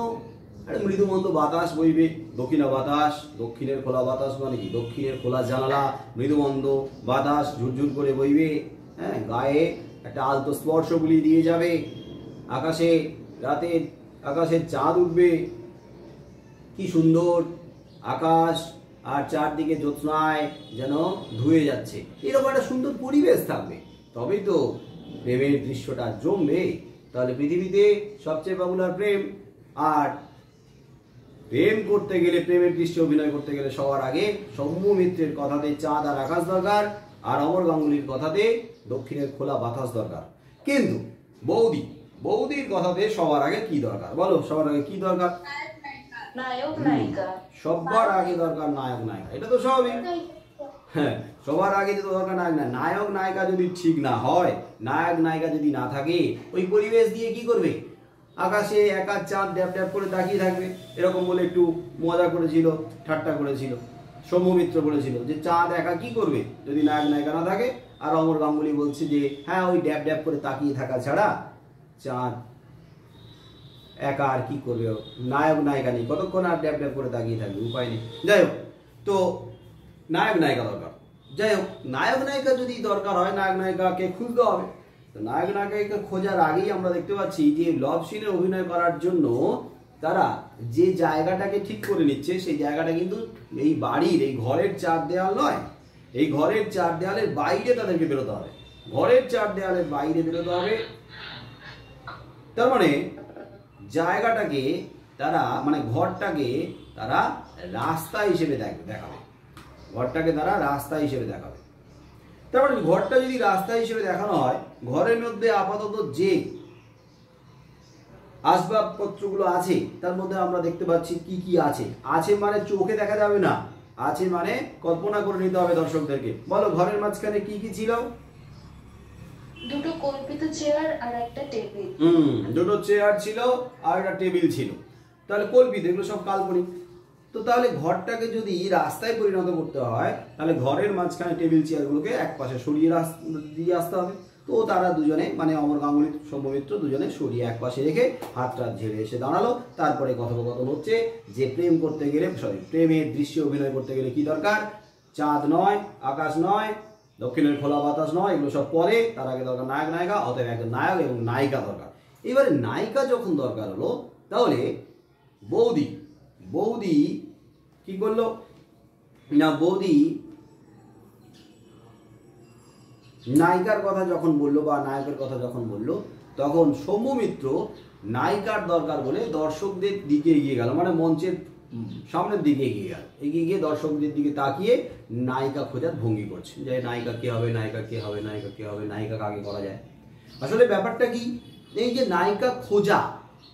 একটা মৃদুমন্দ বাতাস বইবে, দক্ষিণা বাতাস, দক্ষিণের খোলা বাতাস মানে কি? দক্ষিণের খোলা জানালা, মৃদুমন্দ বাতাস ঝুরঝুর করে বইবে, গায়ে একটা আলতো স্পর্শগুলি দিয়ে যাবে, আকাশে রাতের আকাশের চাঁদ উঠবে, কি সুন্দর আকাশ, আর চারদিকে জ্যোৎস্নায় যেন ধুয়ে যাচ্ছে, এরকম একটা সুন্দর পরিবেশ থাকবে, তবেই তো প্রেমের দৃশ্যটা জমবে। তাহলে পৃথিবীতে সবচেয়ে পপুলার প্রেম, আর প্রেম করতে গেলে, প্রেমের দৃশ্যে অভিনয় করতে গেলে সবার আগে সৌম্য মিত্রের কথাতে চাঁদ আর আকাশ দরকার, আর অমর গাঙ্গুলির কথাতে দক্ষিণের খোলা বাতাস দরকার। কিন্তু বৌদির কথাতে সবার আগে কি দরকার? বলো, সবার আগে কি দরকার? নায়ক নায়িকা। সবার আগে দরকার নায়ক নায়িকা, এটা তো স্বাভাবিক। হ্যাঁ, সবার আগে তো দরকার নায়ক নায়িকা। নায়ক নায়িকা যদি ঠিক না হয়, নায়ক নায়িকা যদি না থাকে, ওই পরিবেশ দিয়ে কি করবে? আকাশে একা চাঁদ ড্যাপ ড্যাপ করে তাকিয়ে থাকবে, এরকম বলে একটু মজা করেছিল, ঠাট্টা করেছিল। সৌম্য মিত্র বলেছিল যে চাঁদ একা কি করবে যদি নায়ক নায়িকা না থাকে, আর অমর গাঙ্গুলি বলছে যে হ্যাঁ, ওই ড্যাপ ড্যাপ করে তাকিয়ে থাকা ছাড়া চাঁদ একা আর কি করবে, নায়ক নায়িকা নেই, কতক্ষণ আর ড্যাপ ড্যাপ করে তাকিয়ে থাকবে, উপায় নেই। যাই হোক, তো নায়ক নায়িকা দরকার। যাই হোক, নায়ক নায়িকা যদি দরকার হয়, নায়ক নায়িকাকে খুঁজতে হবে। তো নায়ক নায়িকাকে খোঁজার আগেই আমরা দেখতে পাচ্ছি যে লাভ সিনে অভিনয় করার জন্য তারা যে জায়গাটাকে ঠিক করে নিচ্ছে, সেই জায়গাটা কিন্তু এই বাড়ির, এই ঘরের চার দেওয়াল নয়, এই ঘরের চার দেওয়ালের বাইরে তাদেরকে বেরোতে হবে, ঘরের চার দেওয়ালের বাইরে বেরোতে হবে। তার মানে জায়গাটাকে তারা, মানে ঘরটাকে তারা রাস্তা হিসেবে দেখাবে, ঘরটাকে তারা রাস্তা হিসেবে দেখাবে। তার মানে ঘরটা যদি রাস্তা হিসেবে দেখানো হয়, ঘরের মধ্যে আপাতত যে আসবাবপত্রগুলো আছে তার মধ্যে আমরা দেখতে পাচ্ছি কি কি আছে। আছে মানে চোখে দেখা যাবে না, আছে মানে কল্পনা করে নিতে হবে দর্শকদেরকে। বলো, ঘরের মাঝখানে কি কি ছিল? দুটো কল্পিত চেয়ার আর একটা টেবিল। দুটো চেয়ার ছিল আর একটা টেবিল ছিল। তাহলে কল্পিত, এগুলো সব কাল্পনিক। তো তাহলে ঘরটাকে যদি রাস্তায় পরিণত করতে হয়, তাহলে ঘরের মাঝখানে টেবিল চেয়ারগুলোকে এক পাশে সরিয়ে দিয়ে আসতে হবে। তো তারা দুজনে, মানে অমর গাঙ্গুলি সৌম্য মিত্র দুজনে সরিয়ে এক পাশে রেখে হাতটা ঝেড়ে এসে দাঁড়ালো। তারপরে কথোপকথন হচ্ছে যে প্রেম করতে গেলে, প্রেমের দৃশ্যে অভিনয় করতে গেলে কি দরকার? চাঁদ নয়, আকাশ নয়, দক্ষিণের খোলা বাতাস নয়, এগুলো সব পরে। তার আগে দরকার নায়ক নায়িকা, অতএব একজন নায়ক এবং নায়িকা দরকার। এবারে নায়িকা যখন দরকার হলো, তাহলে বৌদি কি করলো না, বৌদি নায়িকার কথা যখন বললো বা নায়কের কথা যখন বললো, তখন সৌম্য মিত্র নায়িকার দরকার বলে দর্শকদের দিকে এগিয়ে গেল, মানে মঞ্চের সামনের দিকে এগিয়ে গেল। এগিয়ে গিয়ে দর্শকদের দিকে তাকিয়ে নায়িকা খোঁজার ভঙ্গি করছে, যে নায়িকা কে হবে, নায়িকা কে হবে, নায়িকা কে হবে, নায়িকা কাকে করা যায়। আসলে ব্যাপারটা কি, এই যে নায়িকা খোঁজা,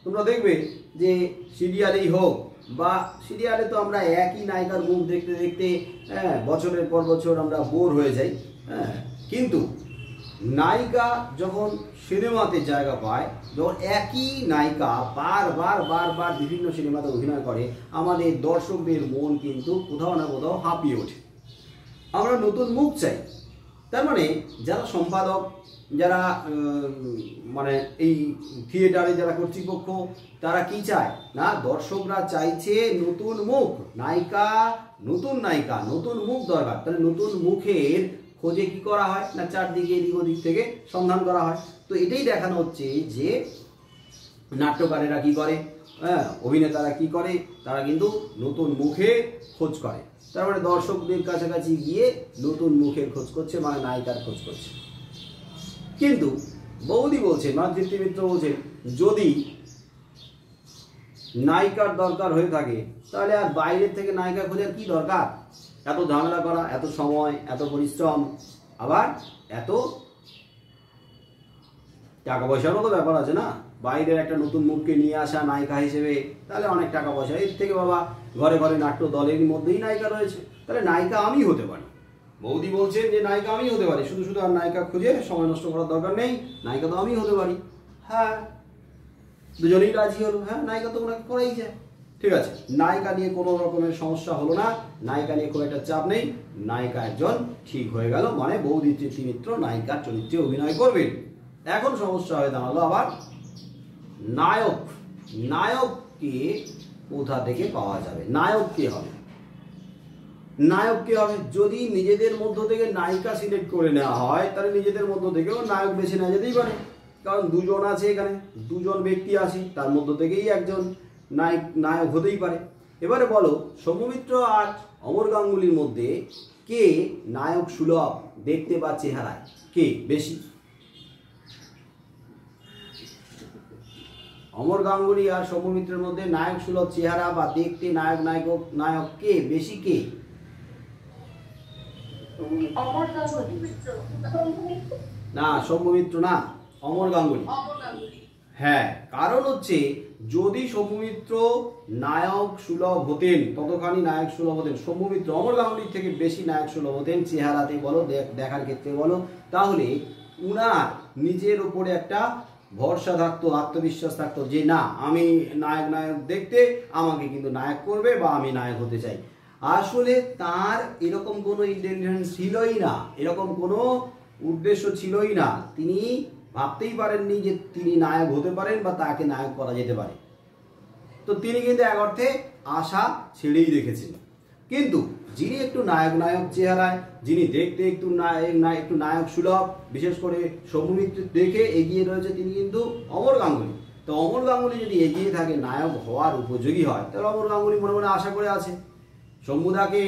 তোমরা দেখবে যে সিরিয়ালেই হোক বা সিরিয়ালে তো আমরা একই নায়িকার মুখ দেখতে দেখতে বছরের পর বছর আমরা বোর হয়ে যাই। কিন্তু নায়িকা যখন সিনেমাতে জায়গা পায়, যখন একই নায়িকা বারবার বিভিন্ন সিনেমাতে অভিনয় করে, আমাদের দর্শকদের মন কিন্তু কোথাও না কোথাও হাঁপিয়ে ওঠে। আমরা নতুন মুখ চাই। তার মানে যারা সম্পাদক, যারা মানে এই থিয়েটারে যারা কর্তৃপক্ষ, তারা কি চায় না, দর্শকরা চাইছে নতুন মুখ, নায়িকা, নতুন মুখ দরকার। তাহলে নতুন মুখের খোঁজে কি করা হয় না, চারদিকে এদিক ওদিক থেকে সন্ধান করা হয়। তো এটাই দেখানো হচ্ছে যে নাট্যকারেরা কি করে, অভিনেতারা কি করে, তারা কিন্তু নতুন মুখে খোঁজ করে। তার মানে দর্শকদের কাছাকাছি গিয়ে নতুন মুখের খোঁজ করছে, মানে নায়িকার খোঁজ করছে। কিন্তু বৌদি বলছেন, মানে তৃপ্তি মিত্র বলছেন, যদি নায়িকার দরকার হয়ে থাকে, তাহলে আর বাইরের থেকে নায়িকা খোঁজার কি দরকার? এত ঝামেলা করা, এত সময়, এত পরিশ্রম, আবার এত টাকা পয়সারও তো ব্যাপার আছে না। বাইরের একটা নতুন মুখকে নিয়ে আসা নায়িকা হিসেবে, তাহলে অনেক টাকা পয়সা। এর থেকে বাবা ঘরে ঘরে নাট্য দলের মধ্যেই নায়িকা রয়েছে, তাহলে নায়িকা আমি হতে পারি। বৌদি বলছেন যে নায়িকা আমি হতে পারি, শুধু শুধু আর নায়িকা খুঁজে সময় নষ্ট করার দরকার নেই, নায়িকা তো আমি হতে পারি। হ্যাঁ, দুজনেই রাজি হলো, হ্যাঁ নায়িকা তো ওনাকে করাই যায়। ঠিক আছে, নায়িকা নিয়ে কোনো রকমের সমস্যা হলো না, নায়িকা নিয়ে কোনো একটা চাপ নেই, নায়িকা একজন ঠিক হয়ে গেল, মানে বৌদি তৃপ্তি মিত্র নায়িকার চরিত্রে অভিনয় করবেন। এখন সমস্যা হয়ে দাঁড়ালো আবার নায়ক। নায়ককে কোথা থেকে পাওয়া যাবে? নায়ক কে হবে? নায়ক কে হবে? যদি নিজেদের মধ্য থেকে নায়িকা সিলেক্ট করে নেওয়া হয়, তাহলে নিজেদের মধ্য থেকেও নায়ক বেছে নেওয়া যেতেই পারে, কারণ দুজন আছে এখানে, দুজন ব্যক্তি আছে, তার মধ্য থেকেই একজন নায়ক হতেই পারে। এবারে বলো, সৌম্যমিত্র আর অমর গাঙ্গুলির মধ্যে কে নায়ক সুলভ দেখতে বা চেহারায়, কে বেশি? অমর গাঙ্গুলি আর সৌম্যমিত্রের মধ্যে নায়ক সুলভ চেহারা বা দেখতে নায়ক কে বেশি? কে? না, সৌম্যমিত্র না, অমর গাঙ্গুলি। হ্যাঁ, কারণ হচ্ছে যদি সৌম্যমিত্র নায়ক সুলভ হতেন, ততখানি নায়ক সুলভ হতেন, সৌম্যমিত্র অমর গাঙ্গুলির থেকে বেশি নায়ক সুলভ হতেন চেহারাতে বলো, দেখার ক্ষেত্রে বলো, তাহলে উনার নিজের উপরে একটা ভরসা থাকতো, আত্মবিশ্বাস থাকতো যে না, আমি নায়ক দেখতে, আমাকে কিন্তু নায়ক করবে বা আমি নায়ক হতে চাই। আসলে তার এরকম কোনো ইন্টেনশন ছিলই না, এরকম কোনো উদ্দেশ্য ছিলই না, তিনি ভাবতেই পারেননি যে তিনি নায়ক হতে পারেন বা তাকে নায়ক করা যেতে পারে। তো তিনি কিন্তু এক অর্থে আশা ছেড়েই রেখেছেন। কিন্তু যিনি একটু নায়ক চেহারায়, যিনি দেখতে একটু নায়ক সুলভ, বিশেষ করে সৌম্যমিত্র দেখে এগিয়ে রয়েছে, তিনি কিন্তু অমর গাঙ্গুলি। তো অমর গাঙ্গুলি যদি এগিয়ে থাকে, নায়ক হওয়ার উপযোগী হয়, তাহলে অমর গাঙ্গুলি মনে মনে আশা করে আছে শম্ভুদাকে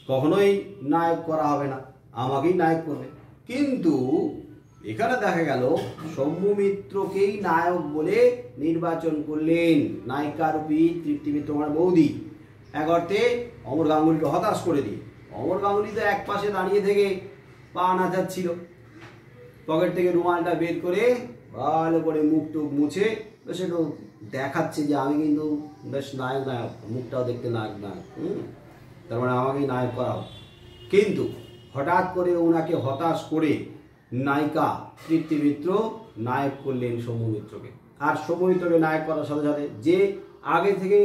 কখনোই নায়ক করা হবে না, আমাকেই নায়ক করবে। কিন্তু এখানে দেখা গেল সৌম্যমিত্রকেই নায়ক বলে নির্বাচন করলেন নায়িকারূপী তৃপ্তি মিত্র আমার বৌদি, এক অর্থে অমর গাঙ্গুলিকে হতাশ করে দিয়ে। অমর গাঙ্গুলি তো এক পাশে দাঁড়িয়ে থেকে পা নাচাচ্ছিল, পকেট থেকে রুমালটা বের করে ভালো করে মুখ টুক মুছে সেটা দেখাচ্ছে যে আমি কিন্তু বেশ নায়ক, মুখটাও দেখতে নায়ক, তার মানে আমাকেই নায়ক করাও। কিন্তু হঠাৎ করে ওনাকে হতাশ করে নায়িকা তৃপ্তি মিত্র নায়ক করলেন সৌম্যমিত্রকে। আর সৌম্যমিত্রকে নায়ক করার সাথে সাথে যে আগে থেকে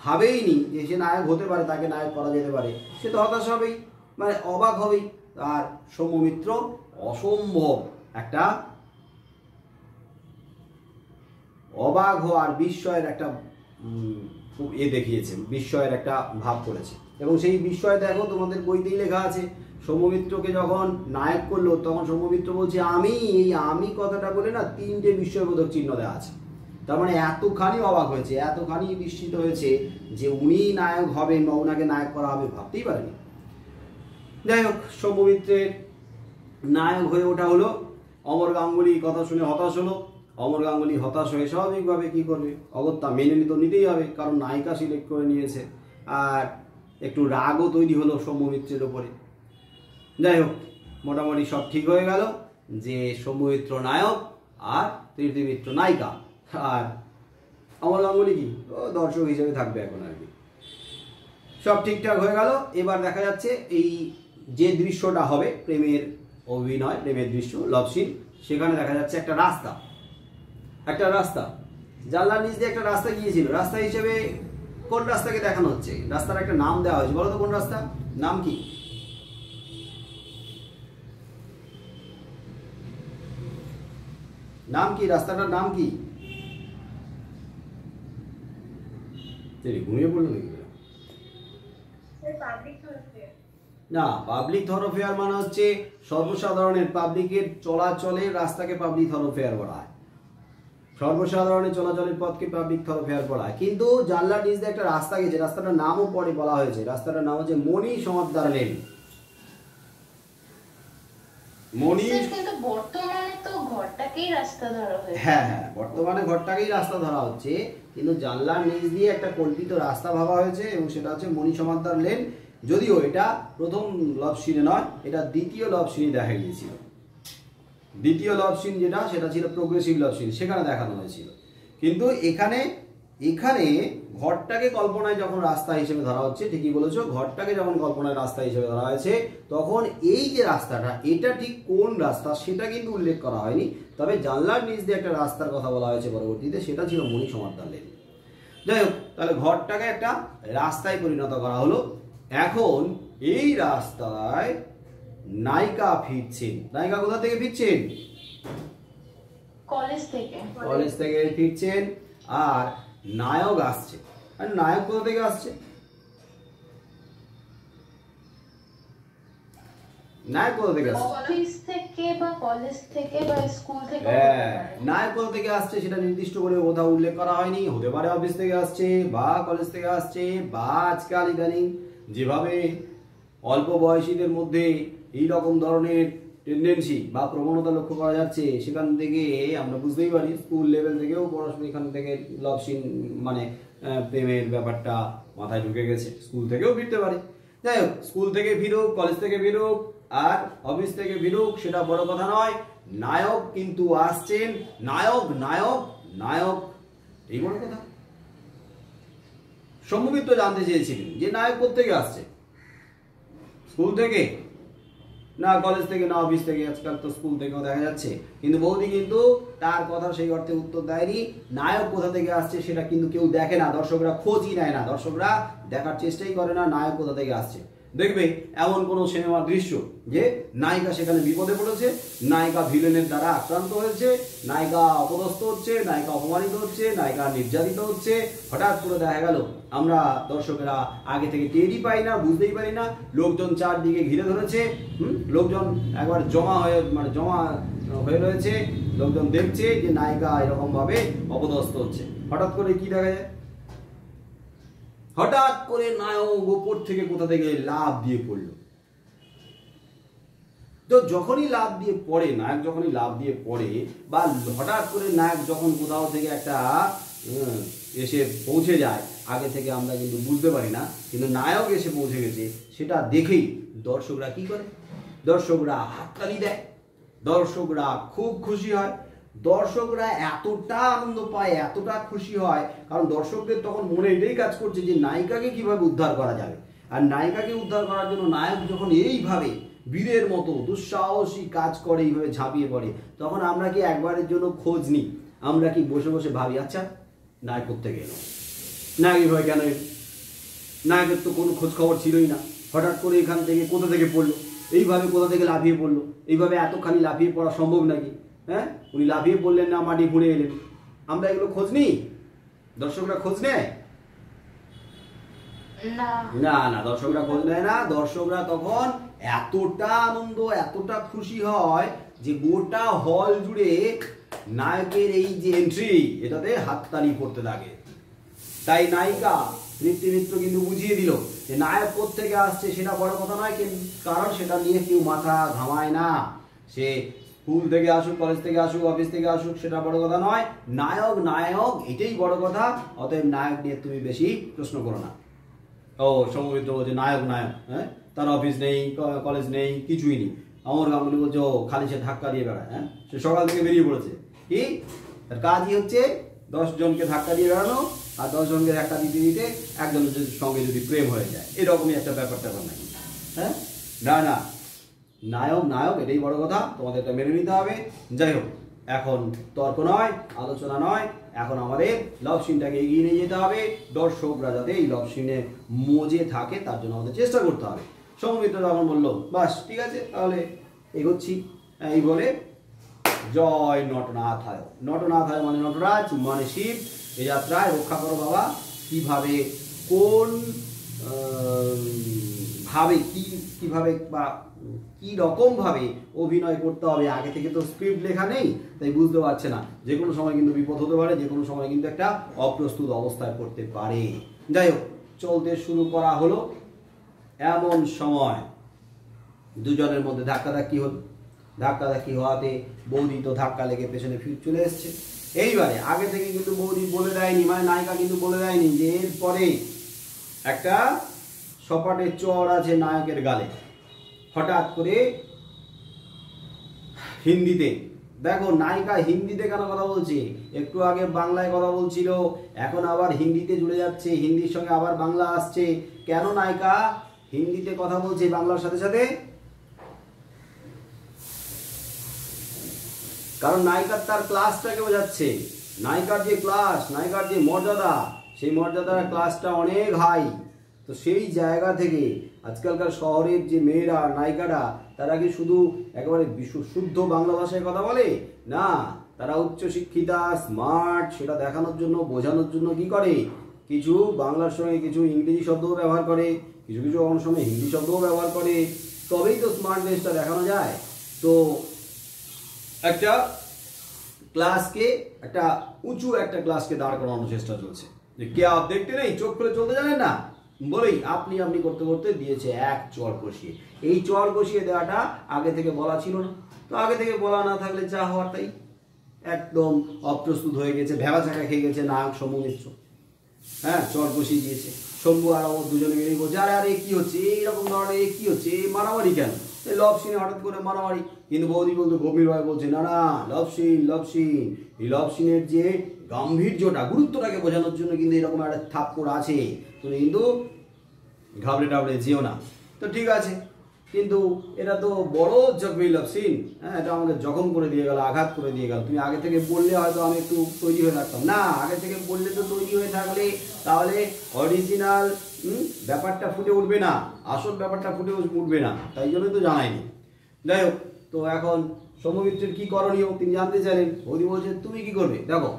ভাবেইনি যে সে নায়ক হতে পারে, তাকে নায়ক করা যেতে পারে, সে তো হতাশ হবেই, মানে অবাক হবেই। আর সৌম্যমিত্র অসম্ভব একটা অবাক হওয়ার বিস্ময়ের একটা দেখিয়েছে, বিস্ময়ের একটা ভাব করেছে। এবং সেই বিস্ময় দেখো তোমাদের বইতেই লেখা আছে, সৌম্যমিত্রকে যখন নায়ক করলো তখন সৌম্যমিত্র বলছে আমি, এই আমি কথাটা বলে না 3টে বিস্ময়বোধক চিহ্ন দেওয়া আছে। তার মানে এতখানি অবাক হয়েছে, এতখানি বিস্মিত হয়েছে যে উনি নায়ক হবেন বা ওনাকে নায়ক করা হবে ভাবতেই পারেনি। যাই হোক, সৌম্যমিত্রের নায়ক হয়ে ওঠা হলো। অমর গাঙ্গুলি কথা শুনে হতাশ হলো। অমর গাঙ্গুলি হতাশ হয়ে স্বাভাবিকভাবে কি করবে, অগত্যা মেনে নিতেই হবে, কারণ নায়িকা সিলেক্ট করে নিয়েছে। আর একটু রাগও তৈরি হলো সৌম্যমিত্রের ওপরে। যাই হোক, মোটামুটি সব ঠিক হয়ে গেল যে সৌম্যমিত্র নায়ক আর তৃপ্তি মিত্র নায়িকা, আর অমর গাঙ্গুলি কি দর্শক হিসেবে থাকবে এখন আর কি। সব ঠিকঠাক হয়ে গেল। এবার দেখা যাচ্ছে এই যে দৃশ্যটা হবে প্রেমের অভিনয়, প্রেমের দৃশ্য, লাভ সিন, সেখানে দেখা যাচ্ছে একটা রাস্তা, জানলার নিচ দিয়ে একটা রাস্তা গিয়েছিল। রাস্তা হিসেবে কোন রাস্তাকে দেখানো হচ্ছে? রাস্তার একটা নাম দেওয়া হয়েছে, বলো তো কোন রাস্তা, নাম কি? নাম কি রাস্তাটার নাম কি? ঘুমিয়ে পড়লো নাকি? না, পাবলিক থরোফেয়ার মানে হচ্ছে সর্বসাধারণের, পাবলিকের চলাচলের রাস্তাকে পাবলিক থরোফেয়ার বলা হয়, সর্বসাধারণের চলাচলের পথকে পাবলিক থরোফেয়ার বলা হয়। কিন্তু জানলার নিচ দিয়ে একটা রাস্তা গেছে, রাস্তাটার নামও পরে বলা হয়েছে, রাস্তাটার নাম হচ্ছে মণি সমাদ্দার লেন। বর্তমানে তো ঘরটাকেই রাস্তা ধরা হয়েছে। হ্যাঁ, বর্তমানে ঘরটাকেই রাস্তা ধরা হচ্ছে, কিন্তু জানলার নিচ দিয়ে একটা কল্পিত রাস্তা ভাবা হয়েছে এবং সেটা হচ্ছে মণি সমান্তরাল লেন। যদিও এটা প্রথম লভ সিনে নয়, এটা দ্বিতীয় লভ সিনে দেখা গিয়েছিল। দ্বিতীয় লভ সিন যেটা, সেটা ছিল প্রোগ্রেসিভ লভ সিন, সেখানে দেখানো হয়েছিল। কিন্তু এখানে ঘরটাকে কল্পনায় যখন রাস্তা হিসেবে ধরা হচ্ছে, ঠিকই বলেছো, ঘরটাকে যখন কল্পনায় রাস্তা হিসেবে ধরা হয়েছে, তখন এই যে রাস্তাটা, এটা ঠিক কোন রাস্তা সেটা কিন্তু উল্লেখ করা হয়নি। তবে জানলার নিচ দিয়ে একটা রাস্তার কথা বলা হয়েছে পরবর্তীতে, সেটা ছিল মণি সমান্তরাল লেন। যাই হোক, তাহলে ঘরটাকে একটা রাস্তায় পরিণত করা হলো। এখন এই রাস্তায় নায়িকা ফিরছেন। নায়িকা কোথা থেকে ফিরছেন? কলেজ থেকে ফিরছেন। আর নায়ক আসছে। আর নায়ক কোথা থেকে আসছে? নায়ক কোথা থেকে আসছে? অফিস থেকে বা কলেজ থেকে বা স্কুল থেকে। নায়ক কোথা থেকে আসছে সেটা নির্দিষ্ট করে কোথাও উল্লেখ করা হয়নি। হতে পারে অফিস থেকে আসছে বা কলেজ থেকে আসছে, বা আজকাল ইদানিং যেভাবে অল্প বয়সীদের মধ্যে এই রকম ধরনের টেন্ডেন্সি বা প্রবণতা লক্ষ্য করা যাচ্ছে, সেখান থেকে আমরা বুঝতেই পারি স্কুল লেভেল থেকেও পড়াশোনা, এখান থেকে লাভ সিন মানে প্রেমের ব্যাপারটা মাথায় ঢুকে গেছে, স্কুল থেকেও ফিরতে পারে। যাই হোক, স্কুল থেকে ফিরুক, কলেজ থেকে ফিরুক আর অফিস থেকে ফিরুক, সেটা বড় কথা নয়। নায়ক কিন্তু আসছেন। নায়ক নায়ক নায়ক, এই বড় কথা। সম্ভবিত জানতে চেয়েছিলেন যে নায়ক কোথেকে আসছে, স্কুল থেকে না কলেজ থেকে না অফিস থেকে, আজকাল তো স্কুল থেকেও দেখা যাচ্ছে। কিন্তু বৌদি কিন্তু তার কথা সেই অর্থে উত্তর দেয়নি। নায়ক কোথা থেকে আসছে সেটা কিন্তু কেউ দেখে না, দর্শকরা খোঁজই নেয় না, দর্শকরা দেখার চেষ্টাই করে না নায়ক কোথা থেকে আসছে। দেখবে এমন কোনো সিনেমার দৃশ্য যে নায়িকা সেখানে বিপদে পড়েছে, নায়িকা ভিলেনের দ্বারা আক্রান্ত হয়েছে, নায়িকা অপদস্থ হচ্ছে, নায়িকা অপমানিত হচ্ছে, নায়িকা নির্যাতিত হচ্ছে, হঠাৎ করে দেখা গেল আমরা দর্শকেরা আগে থেকে টেরই পাই না, বুঝতেই পারি না, লোকজন চারদিকে ঘিরে ধরেছে, লোকজন একবার জমা হয়ে রয়েছে, লোকজন দেখছে যে নায়িকা এরকম ভাবে অপদস্থ হচ্ছে। হঠাৎ করে কি দেখা যায়? হঠাৎ করে নায়ক উপর থেকে কোথা থেকে লাফ দিয়ে পড়লো। তো যখনই লাফ দিয়ে পড়ে, নায়ক যখনই লাফ দিয়ে পড়ে, বা হঠাৎ করে নায়ক যখন কোথাও থেকে একটা এসে পৌঁছে যায়, আগে থেকে আমরা কিন্তু বুঝতে পারি না, কিন্তু নায়ক এসে পৌঁছে গেছে সেটা দেখেই দর্শকরা কি করে? দর্শকরা হাততালি দেয়, দর্শকরা খুব খুশি হয়, দর্শকরা এতটা আনন্দ পায়, এতটা খুশি হয়, কারণ দর্শকদের তখন মনে এটাই কাজ করছে যে নায়িকাকে কিভাবে উদ্ধার করা যাবে। আর নায়িকাকে উদ্ধার করার জন্য নায়ক যখন এইভাবে বীরের মতো দুঃসাহসী কাজ করে, এইভাবে ঝাঁপিয়ে পড়ে, তখন আমরা কি একবারের জন্য খোঁজ নিই? আমরা কি বসে বসে ভাবি, আচ্ছা নায়ক কোত্থেকে এলো, নায়ক এভাবে কেন এলো, নায়কের তো কোনো খোঁজ খবর ছিলই না, হঠাৎ করে এখান থেকে কোথা থেকে পড়লো, এইভাবে কোথা থেকে লাফিয়ে পড়লো, এইভাবে এতখানি লাফিয়ে পড়া সম্ভব নাকি? হ্যাঁ, উনি লাফিয়ে পড়লেন না, মাটি ঘুরে এলেন, আমরা এগুলো খোঁজ নিই? দর্শকরা খোঁজ নেয় না? না, দর্শকরা খোঁজ নেয় না। দর্শকরা তখন এতটা আনন্দ, এতটা খুশি হয় যে গোটা হল জুড়ে নায়কের এই যে এন্ট্রি, এটাতে হাততালি করতে লাগে। তাই নায়িকা তৃপ্তি মিত্র কিন্তু বুঝিয়ে দিল যে নায়ক কোত্থেকে আসছে সেটা বড় কথা নয়, কারণ সেটা নিয়ে কেউ মাথা ঘামায় না। সে স্কুল থেকে আসুক, কলেজ থেকে আসুক, অফিস থেকে আসুক, সেটা বড় কথা নয়। নায়ক নায়ক এটাই বড় কথা। অতএব নায়ক নিয়ে তুমি বেশি প্রশ্ন করো না। ও সমবেত বলছে নায়ক নায়ক, হ্যাঁ, তার অফিস নেই, কলেজ নেই, কিছুই নেই। অমর গাঙ্গুলি বলছে ও খালি সে ধাক্কা দিয়ে বেড়ায়, হ্যাঁ, সে সকাল থেকে বেরিয়ে পড়েছে, কি তার কাজই হচ্ছে 10 জনকে ধাক্কা দিয়ে বেড়ানো, আর 10 জনকে ধাক্কা দিতে দিতে একজনের সঙ্গে যদি প্রেম হয়ে যায়, এরকমই একটা ব্যাপারটা নাকি? হ্যাঁ, না না, নায়ক নায়ক এটাই বড় কথা, তোমাদের এটা মেনে নিতে হবে। যাই হোক, এখন তর্ক নয়, আলোচনা নয়, এখন আমাদের লাভ সিনটাকে এগিয়ে নিয়ে যেতে হবে। দর্শকরা যাতে এই লাভ সিনে মজে থাকে তার জন্য আমাদের চেষ্টা করতে হবে। সমবেত তখন বললো বাস ঠিক আছে, তাহলে এগোচ্ছি। এই বলে জয় নটনাথায়। নটনাথায় মানে নটরাজ, মানে শিব। এই যাত্রায় রক্ষা করো বাবা। কিভাবে, কোন ভাবে, কিভাবে বা কি রকম ভাবে অভিনয় করতে হবে, আগে থেকে তো স্ক্রিপ্ট লেখা নেই, তাই বুঝতে পারছে না। যে কোনো সময় কিন্তু বিপদ হতে পারে, যে কোনো সময় কিন্তু একটা অপ্রস্তুত অবস্থায় পড়তে পারে। যাই হোক, চলতে শুরু করা হলো। এমন সময় দুজনের মধ্যে ধাক্কাধাক্কি হলো। ধাক্কাধাক্কি হওয়াতে বৌদি তো ধাক্কা লেগে পেছনে চলে এসছে। এইবারে আগে থেকে কিন্তু বৌদি বলে দেয়নি, মানে নায়িকা কিন্তু বলে দেয়নি যে এরপরে একটা সপাটের চড় আছে নায়কের গালে। হঠাৎ করে হিন্দিতে, দেখো নায়িকা হিন্দিতে কেন কথা বলছে, একটু আগে বাংলায় কথা বলছিল, এখন আবার হিন্দিতে জুড়ে যাচ্ছে, হিন্দির সঙ্গে আবার বাংলা আসছে। কেন নায়িকা হিন্দিতে কথা বলছে বাংলার সাথে সাথে? কারণ নায়িকার তার ক্লাসটাকে বোঝাচ্ছে। নায়িকার যে ক্লাস, নায়িকার যে মর্যাদা, সেই মর্যাদার ক্লাসটা অনেক হাই। তো সেই জায়গা থেকে আজকালকার শহরের যে মেয়েরা, নায়িকারা, তারা কি শুধু একেবারে শুদ্ধ বাংলা ভাষায় কথা বলে না, তারা উচ্চশিক্ষিতা, স্মার্ট, সেটা দেখানোর জন্য, বোঝানোর জন্য কি করে, কিছু বাংলার সঙ্গে কিছু ইংরেজি শব্দও ব্যবহার করে, কিছু কিছু অন্য সময় হিন্দি শব্দও ব্যবহার করে, তবেই তো স্মার্টনেসটা দেখানো যায়। তো একটা ক্লাসকে, একটা উঁচু একটা ক্লাসকে দাঁড় করানোর চেষ্টা চলছে। যে কে আর দেখতে নেই, চোখ খুলে চলতে জানেন না বলেই আপনি আপনি করতে করতে দিয়েছে এক চর কষিয়ে। এই চর কষিয়ে দেওয়াটা আগে থেকে বলা ছিল না। তো আগে থেকে বলা না থাকলে যা হওয়ার তাই, একদম অপ্রস্তুত হয়ে গেছে, ভেবা চাকা খেয়ে গেছে নায়ক শম্ভু মিত্র। হ্যাঁ, চর কষিয়ে দিয়েছে। শম্ভু আর ও দুজনে মিলে বলছে আরে আরে কি হচ্ছে, এইরকম ধরনের কি হচ্ছে, মারামারি কেন, এই লভ সিনে হঠাৎ করে মারামারি। কিন্তু বৌদি বলতো, গভীরভাবে বলছে না না, লভ সিন, লভ সিন। এই লভ সিনের যে গাম্ভীর্যটা, গুরুত্বটাকে বোঝানোর জন্য কিন্তু এরকম একটা থাপ্পড় আছে, তুমি কিন্তু ঘাবড়ে টাবড়ে যেও না। তো ঠিক আছে, কিন্তু এটা তো বড় জগবি লাভ সিন। হ্যাঁ, এটা আমাকে জখম করে দিয়ে গেল, আঘাত করে দিয়ে গেল। তুমি আগে থেকে বললে হয়তো আমি একটু তৈরি হয়ে থাকতাম। না, আগে থেকে বললে তো তৈরি হয়ে থাকলে তাহলে অরিজিনাল ব্যাপারটা ফুটে উঠবে না, আসল ব্যাপারটা ফুটে উঠবে না, তাই জন্যই তো জানাইনি। যাই হোক, তো এখন শম্ভু মিত্রের কি করণীয় তিনি জানতে চাইলেন। বৌদি বলছে তুমি কি করবে, দেখো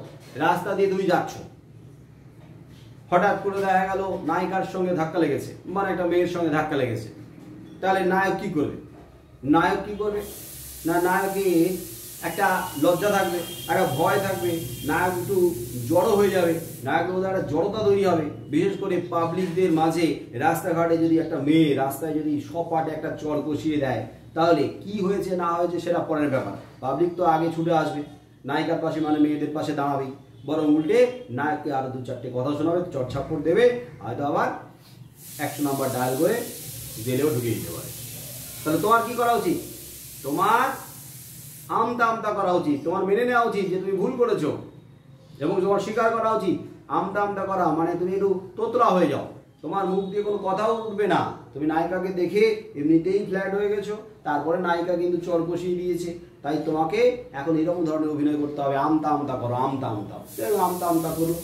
রাস্তা দিয়ে তুমি যাচ্ছ, হঠাৎ করে দেখা গেল নায়িকার সঙ্গে ধাক্কা লেগেছে, মানে একটা মেয়ের সঙ্গে ধাক্কা লেগেছে, তাহলে নায়ক কি করবে? নায়ক কি করবে না, নায়কের একটা লজ্জা থাকবে, একটা ভয় থাকবে, নায়ক একটু জড়ো হয়ে যাবে, নায়কের মধ্যে একটা জড়তা তৈরি হবে। বিশেষ করে পাবলিকদের মাঝে, রাস্তাঘাটে যদি একটা মেয়ে রাস্তায় যদি সপাটে একটা চর কষিয়ে দেয়, তাহলে কি হয়েছে না হয়েছে সেটা পরের ব্যাপার। পাবলিক তো আগে ছুটে আসবে, নায়িকার পাশে মানে মেয়েদের পাশে দাঁড়াবেই, বরং উল্টে নায়ককে আরো দু চারটে কথা শোনাবে, চটছাপড় দেবে, হয়তো আবার 100 নাম্বার ডায়াল করে জেলেও ঢুকিয়ে দিতে পারে। তাহলে তোমার কি করা উচিত? তোমার আমতা আমতা করা উচিত, তোমার মেনে নেওয়া উচিত যে তুমি ভুল করেছো, এবং তোমার স্বীকার করা উচিত। আমতা আমতা করা মানে তুমি একটু তোতলা হয়ে যাও, তোমার মুখ দিয়ে কোনো কথাও উঠবে না, তুমি নায়িকাকে দেখে এমনিতেই ফ্ল্যাট হয়ে গেছো, তারপরে নায়িকা কিন্তু চর কষিয়ে দিয়েছে, তাই তোমাকে এখন এরকম ধরনের অভিনয় করতে হবে। আমতা আমতা করো, আমতা আমতা, আমতা আমতা করো।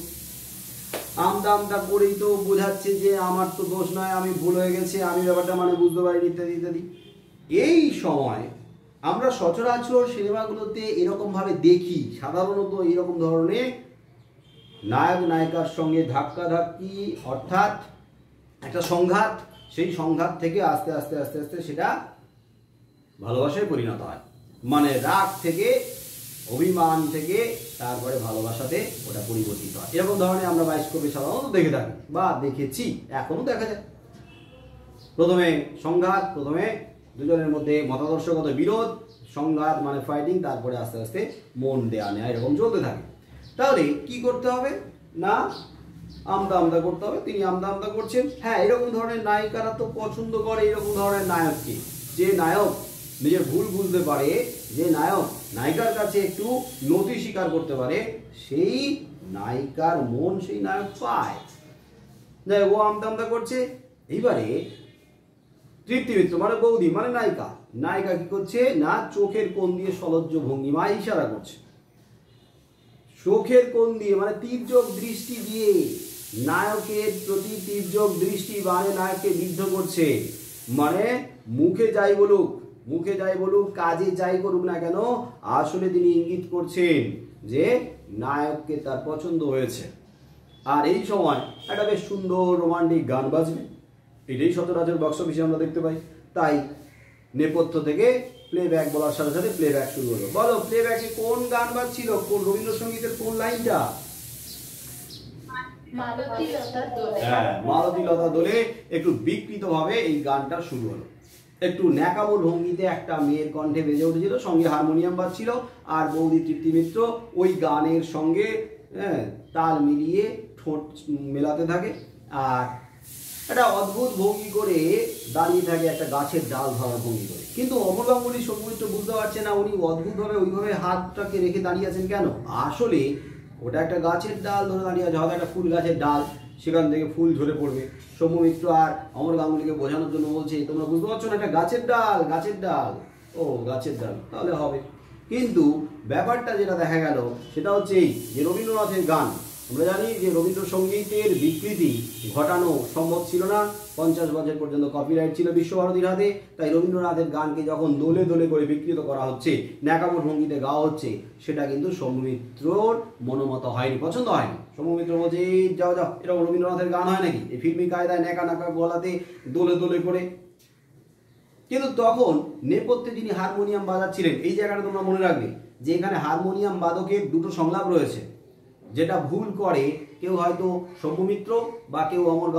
আমতা আমতা করেই তো বোঝাচ্ছে যে আমার তো দোষ নয়, আমি ভুল হয়ে গেছে, আমি ব্যাপারটা মানে বুঝতে পারিনি, ইত্যাদি ইত্যাদি। এই সময় আমরা সচরাচর সিনেমাগুলোতে এরকম ভাবে দেখি, সাধারণত এরকম ধরনের নায়ক নায়িকার সঙ্গে ধাক্কাধাক্কি, অর্থাৎ একটা সংঘাত, সেই সংঘাত থেকে আস্তে আস্তে আস্তে আস্তে সেটা ভালোবাসায় পরিণত হয়। মানে রাগ থেকে, অভিমান থেকে তারপরে ভালোবাসাতে ওটা পরিবর্তিত হয়। এরকম ধরনের আমরা বাস্তবে সাধারণত দেখে থাকি বা দেখেছি, এখনো দেখা যায়। প্রথমে সংঘাত, প্রথমে দুজনের মধ্যে মতাদর্শগত বিরোধ, সংঘাত মানে ফাইটিং, তারপরে আস্তে আস্তে মন দেয়া নেয়া এরকম চলতে থাকে। তাহলে কি করতে হবে না, আমদা আমদা করতে হবে। তিনি আমদা আমদা করছেন। হ্যাঁ, এরকম ধরনের নায়িকারা তো পছন্দ করে এরকম ধরনের নায়ককে, যে নায়ক নিজের ভুল বুঝতে পারে, যে নায়ক নায়িকার কাছে একটু নতি স্বীকার করতে পারে, সেই নায়িকার মন সেই নায়ক পায়। ও আমদা আমদা করছে। এইবারে তৃপ্তি মিত্র মানে বৌদি মানে নায়িকা, নায়িকা কি করছে না, চোখের কোণ দিয়ে সলজ্জ ভঙ্গিমায় ইশারা করছে। চোখের কোণ দিয়ে মানে তীর্যক দৃষ্টি দিয়ে নায়কের প্রতি তীর্যক দৃষ্টি মানে নায়ককে বিদ্ধ করছে। মানে মুখে যাই বলুক, কাজে যাই করুক না কেন, আসলে তিনি ইঙ্গিত করছেন যে নায়ককে তার পছন্দ হয়েছে। আর এই সময় একটা বেশ সুন্দর রোমান্টিক গান বাজবে, এটাই সচরাচর বক্স অফিসে আমরা দেখতে পাই। তাই নেপথ্য থেকে প্লেব্যাক বলার সাথে সাথে প্লেব্যাক শুরু হলো। বলো প্লেব্যাকে কোন গান বাজছিল, কোন রবীন্দ্রসঙ্গীতের কোন লাইনটা? হ্যাঁ, মালতী লতা দোলে একটু বিকৃত ভাবে এই গানটা শুরু হলো। একটু ন্যাকামো ভঙ্গিতে একটা মেয়ের কণ্ঠে বেজে উঠেছিল, সঙ্গে হারমোনিয়াম বাজছিল, আর বৌদি তৃপ্তি মিত্র ওই গানের সঙ্গে তাল মিলিয়ে ঠোঁট মেলাতে থাকে, আর একটা অদ্ভুত ভঙ্গি করে দাঁড়িয়ে থাকে, একটা গাছের ডাল ধরার ভঙ্গি করে। কিন্তু অমর গাঙ্গুলি শম্ভু মিত্র বুঝতে পারছে না উনি অদ্ভুতভাবে ওইভাবে হাতটাকে রেখে দাঁড়িয়ে আছেন কেন। আসলে ওটা একটা গাছের ডাল ধরে দাঁড়িয়ে আছে, হয়তো একটা ফুল গাছের ডাল, সেখান থেকে ফুল ঝরে পড়বে। শম্ভু মিত্র আর অমর গাঙ্গুলিকে বোঝানোর জন্য বলছে, তোমরা বুঝতে পারছো না, একটা গাছের ডাল, গাছের ডাল। ও গাছের ডাল, তাহলে হবে। কিন্তু ব্যাপারটা যেটা দেখা গেল সেটা হচ্ছে এই যে রবীন্দ্রনাথের গান, আমরা জানি যে রবীন্দ্রসঙ্গীতের বিকৃতি ঘটানো সম্ভব ছিল না, 50 বছর পর্যন্ত কপিরাইট ছিল বিশ্বভারতীর হাতে। তাই রবীন্দ্রনাথের গানকে যখন দোলে দোলে করে বিকৃত করা হচ্ছে, ন্যাকামো ভঙ্গিতে গাওয়া হচ্ছে, সেটা কিন্তু শম্ভু মিত্রর মনোমত হয়নি, পছন্দ হয়নি। শম্ভু মিত্র বলছে, যাও যাও, এরকম রবীন্দ্রনাথের গান হয় নাকি, এই ফিল্মি কায়দায় ন্যাকা ন্যাকা গলাতে দোলে দোলে করে। কিন্তু তখন নেপথ্যে যিনি হারমোনিয়াম বাজাচ্ছিলেন, এই জায়গাটা তোমরা মনে রাখবে যে এখানে হারমোনিয়াম বাদকের দুটো সংলাপ রয়েছে, যেটা ভুল করে কেউ হয়তো শম্ভু মিত্র বা কেউ অমর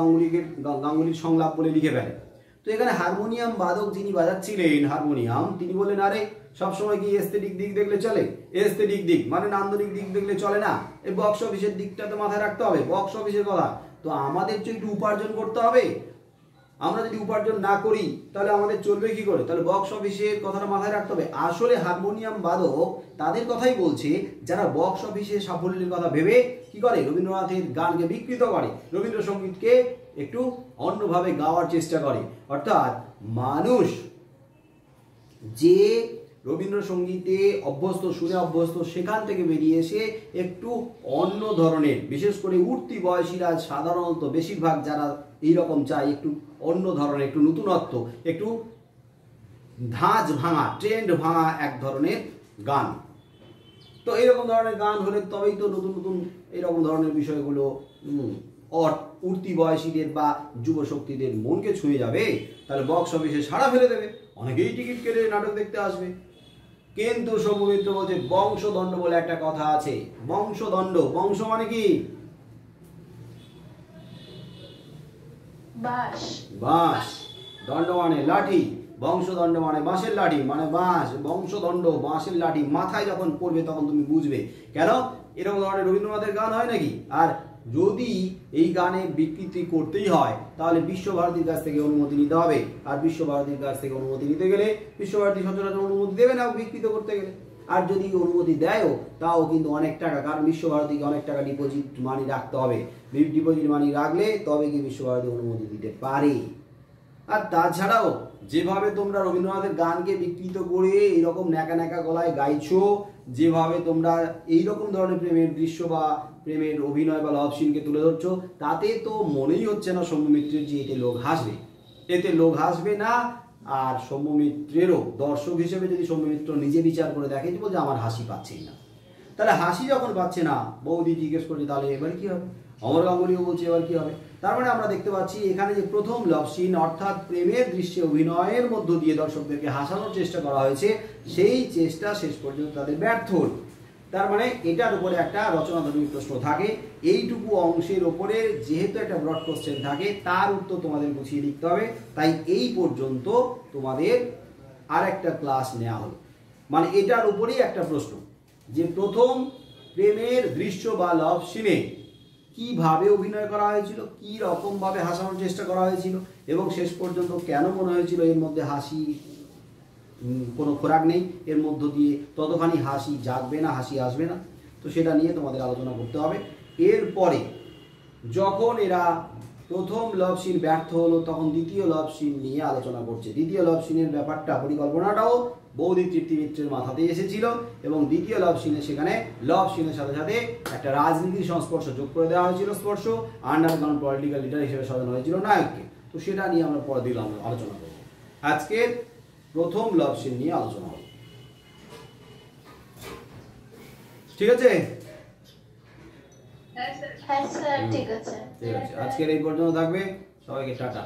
গাঙ্গুলির সংলাপ বলে লিখে ফেলে। তো এখানে হারমোনিয়াম বাদক যিনি বাজাচ্ছিলেন হারমোনিয়াম, তিনি বললেন, আরে সবসময় কি এস্থেটিক দিক দেখলে চলে? এস্থেটিক দিক মানে নান্দনিক দিক দেখলে চলে না, এই বক্স অফিসের দিকটা তো মাথায় রাখতে হবে। বক্স অফিসের কথা তো আমাদের তো একটু উপার্জন করতে হবে, আমরা যদি উপার্জন না করি তাহলে আমাদের চলবে কি করে? তাহলে বক্স অফিসের কথাটা মাথায় রাখতে হবে। আসলে হারমোনিয়াম বাদক তাদের কথাই বলছে যারা বক্স অফিসে সাফল্যের কথা ভেবে কি করে, রবীন্দ্রনাথের গানকে বিকৃত করে, রবীন্দ্রসঙ্গীতকে একটু অন্যভাবে গাওয়ার চেষ্টা করে। অর্থাৎ মানুষ যে রবীন্দ্রসঙ্গীতে অভ্যস্ত, শুনে অভ্যস্ত, সেখান থেকে বেরিয়ে এসে একটু অন্য ধরনের, বিশেষ করে উঠতি বয়সীরা সাধারণত বেশিরভাগ যারা এইরকম চায়, একটু অন্য ধরনের, একটু নতুনত্ব, একটু ধাঁচ ভাঙা, ট্রেন্ড ভাঙা এক ধরনের গান। তো এইরকম ধরনের গান হলে তবেই তো নতুন নতুন এইরকম ধরনের বিষয়গুলো উঠতি বয়সীদের বা যুব শক্তিদের মনকে ছুঁয়ে যাবে, তাহলে বক্স অফিসে সাড়া ফেলে দেবে, অনেকেই টিকিট কেটে নাটক দেখতে আসবে। কিন্তু শম্ভু মিত্র বলছে বংশদণ্ড বলে একটা কথা আছে। বংশদণ্ড, বংশ মানে কি? বাঁশ। বাঁশ, দণ্ড মানে লাঠি, বংশদণ্ড মানে বাঁশের লাঠি, মানে বাঁশ, বংশদণ্ড বাঁশের লাঠি মাথায় যখন পড়বে তখন তুমি বুঝবে কেন এরকম ধরনের রবীন্দ্রনাথের গান হয় নাকি। আর যদি এই গানে বিকৃতি করতেই হয় তাহলে বিশ্বভারতীর কাছ থেকে অনুমতি নিতে হবে, আর বিশ্বভারতীর কাছ থেকে অনুমতি নিতে গেলে বিশ্বভারতী সচরাচর অনুমতি দেবে না বিকৃত করতে গেলে। আর যদি অনুমতি দেয়ও তাও কিন্তু অনেক টাকা, কারণ বিশ্বভারতীকে অনেক টাকা ডিপোজিট মানি রাখতে হবে, ডিপোজিট মানি রাখলে তবে কি বিশ্বভারতী অনুমতি দিতে পারে। আর তাছাড়াও যেভাবে তোমরা রবীন্দ্রনাথের গানকে বিকৃত করে এইরকম ন্যাকা ন্যাকা গলায় গাইছো, যেভাবে তোমরা এইরকম ধরনের প্রেমের দৃশ্য বা প্রেমের অভিনয় বা লভ সিনকে তুলে ধরছো, তাতে তো মনেই হচ্ছে না শম্ভু মিত্রের যে এতে লোক হাসবে, এতে লোক হাসবে না। আর শম্ভু মিত্রেরও দর্শক হিসেবে যদি শম্ভু মিত্র নিজে বিচার করে দেখে যে বলছে আমার হাসি পাচ্ছেই না, তাহলে হাসি যখন পাচ্ছে না, বৌদি জিজ্ঞেস করছে তাহলে এবার কি হবে, অমর গাঙ্গুলিও বলছে এবার কি হবে। তার মানে আমরা দেখতে পাচ্ছি এখানে যে প্রথম লাভ সিন অর্থাৎ প্রেমের দৃশ্যে অভিনয়ের মধ্য দিয়ে দর্শকদেরকে হাসানোর চেষ্টা করা হয়েছে, সেই চেষ্টা শেষ পর্যন্ত তাদের ব্যর্থ হল। তার মানে এটার উপরে একটা রচনাধর্মী প্রশ্ন থাকে, এইটুকু অংশের ওপরে যেহেতু একটা ব্রড কোশ্চেন থাকে তার উত্তর তোমাদের গুছিয়ে লিখতে হবে। তাই এই পর্যন্ত তোমাদের আর একটা ক্লাস নেওয়া হলো, মানে এটার উপরেই একটা প্রশ্ন যে প্রথম প্রেমের দৃশ্য বা লাভ সিনে কিভাবে অভিনয় করা হয়েছিল, কি রকম ভাবে হাসানোর চেষ্টা করা হয়েছিল, এবং শেষ পর্যন্ত কেন মনে হয়েছিল এর মধ্যে হাসি কোনো খোরাক নেই, এর মধ্য দিয়ে ততখানি হাসি জাগবে না, হাসি আসবে না। তো সেটা নিয়ে তোমাদের আলোচনা করতে হবে। এরপরে যখন এরা প্রথম লাভ সিন ব্যর্থ হলো তখন দ্বিতীয় লাভ সিন নিয়ে আলোচনা করছে। দ্বিতীয় লাভ সিনের ব্যাপারটা, পরিকল্পনাটাও বৌদি তৃপ্তি মিত্রের মাথাতে এসেছিল, এবং দ্বিতীয় লাভ সিনে সেখানে লাভ সিনের সাথে সাথে একটা রাজনীতির সংস্পর্শ যোগ করে দেওয়া হয়েছিল, স্পর্শ আন্ডারগ্রাউন্ড পলিটিক্যাল লিডার হিসেবে সাজানো হয়েছিল নায়ককে। তো সেটা নিয়ে আমরা পরে দিলাম আলোচনা করব। আজকের প্রথম লাভ সিন নিয়ে আলোচনা হবে, ঠিক আছে? হ্যাঁ স্যার, ঠিক আছে। ঠিক আছে, আজকের এই পর্যন্ত থাকবে। সবাইকে টাটা।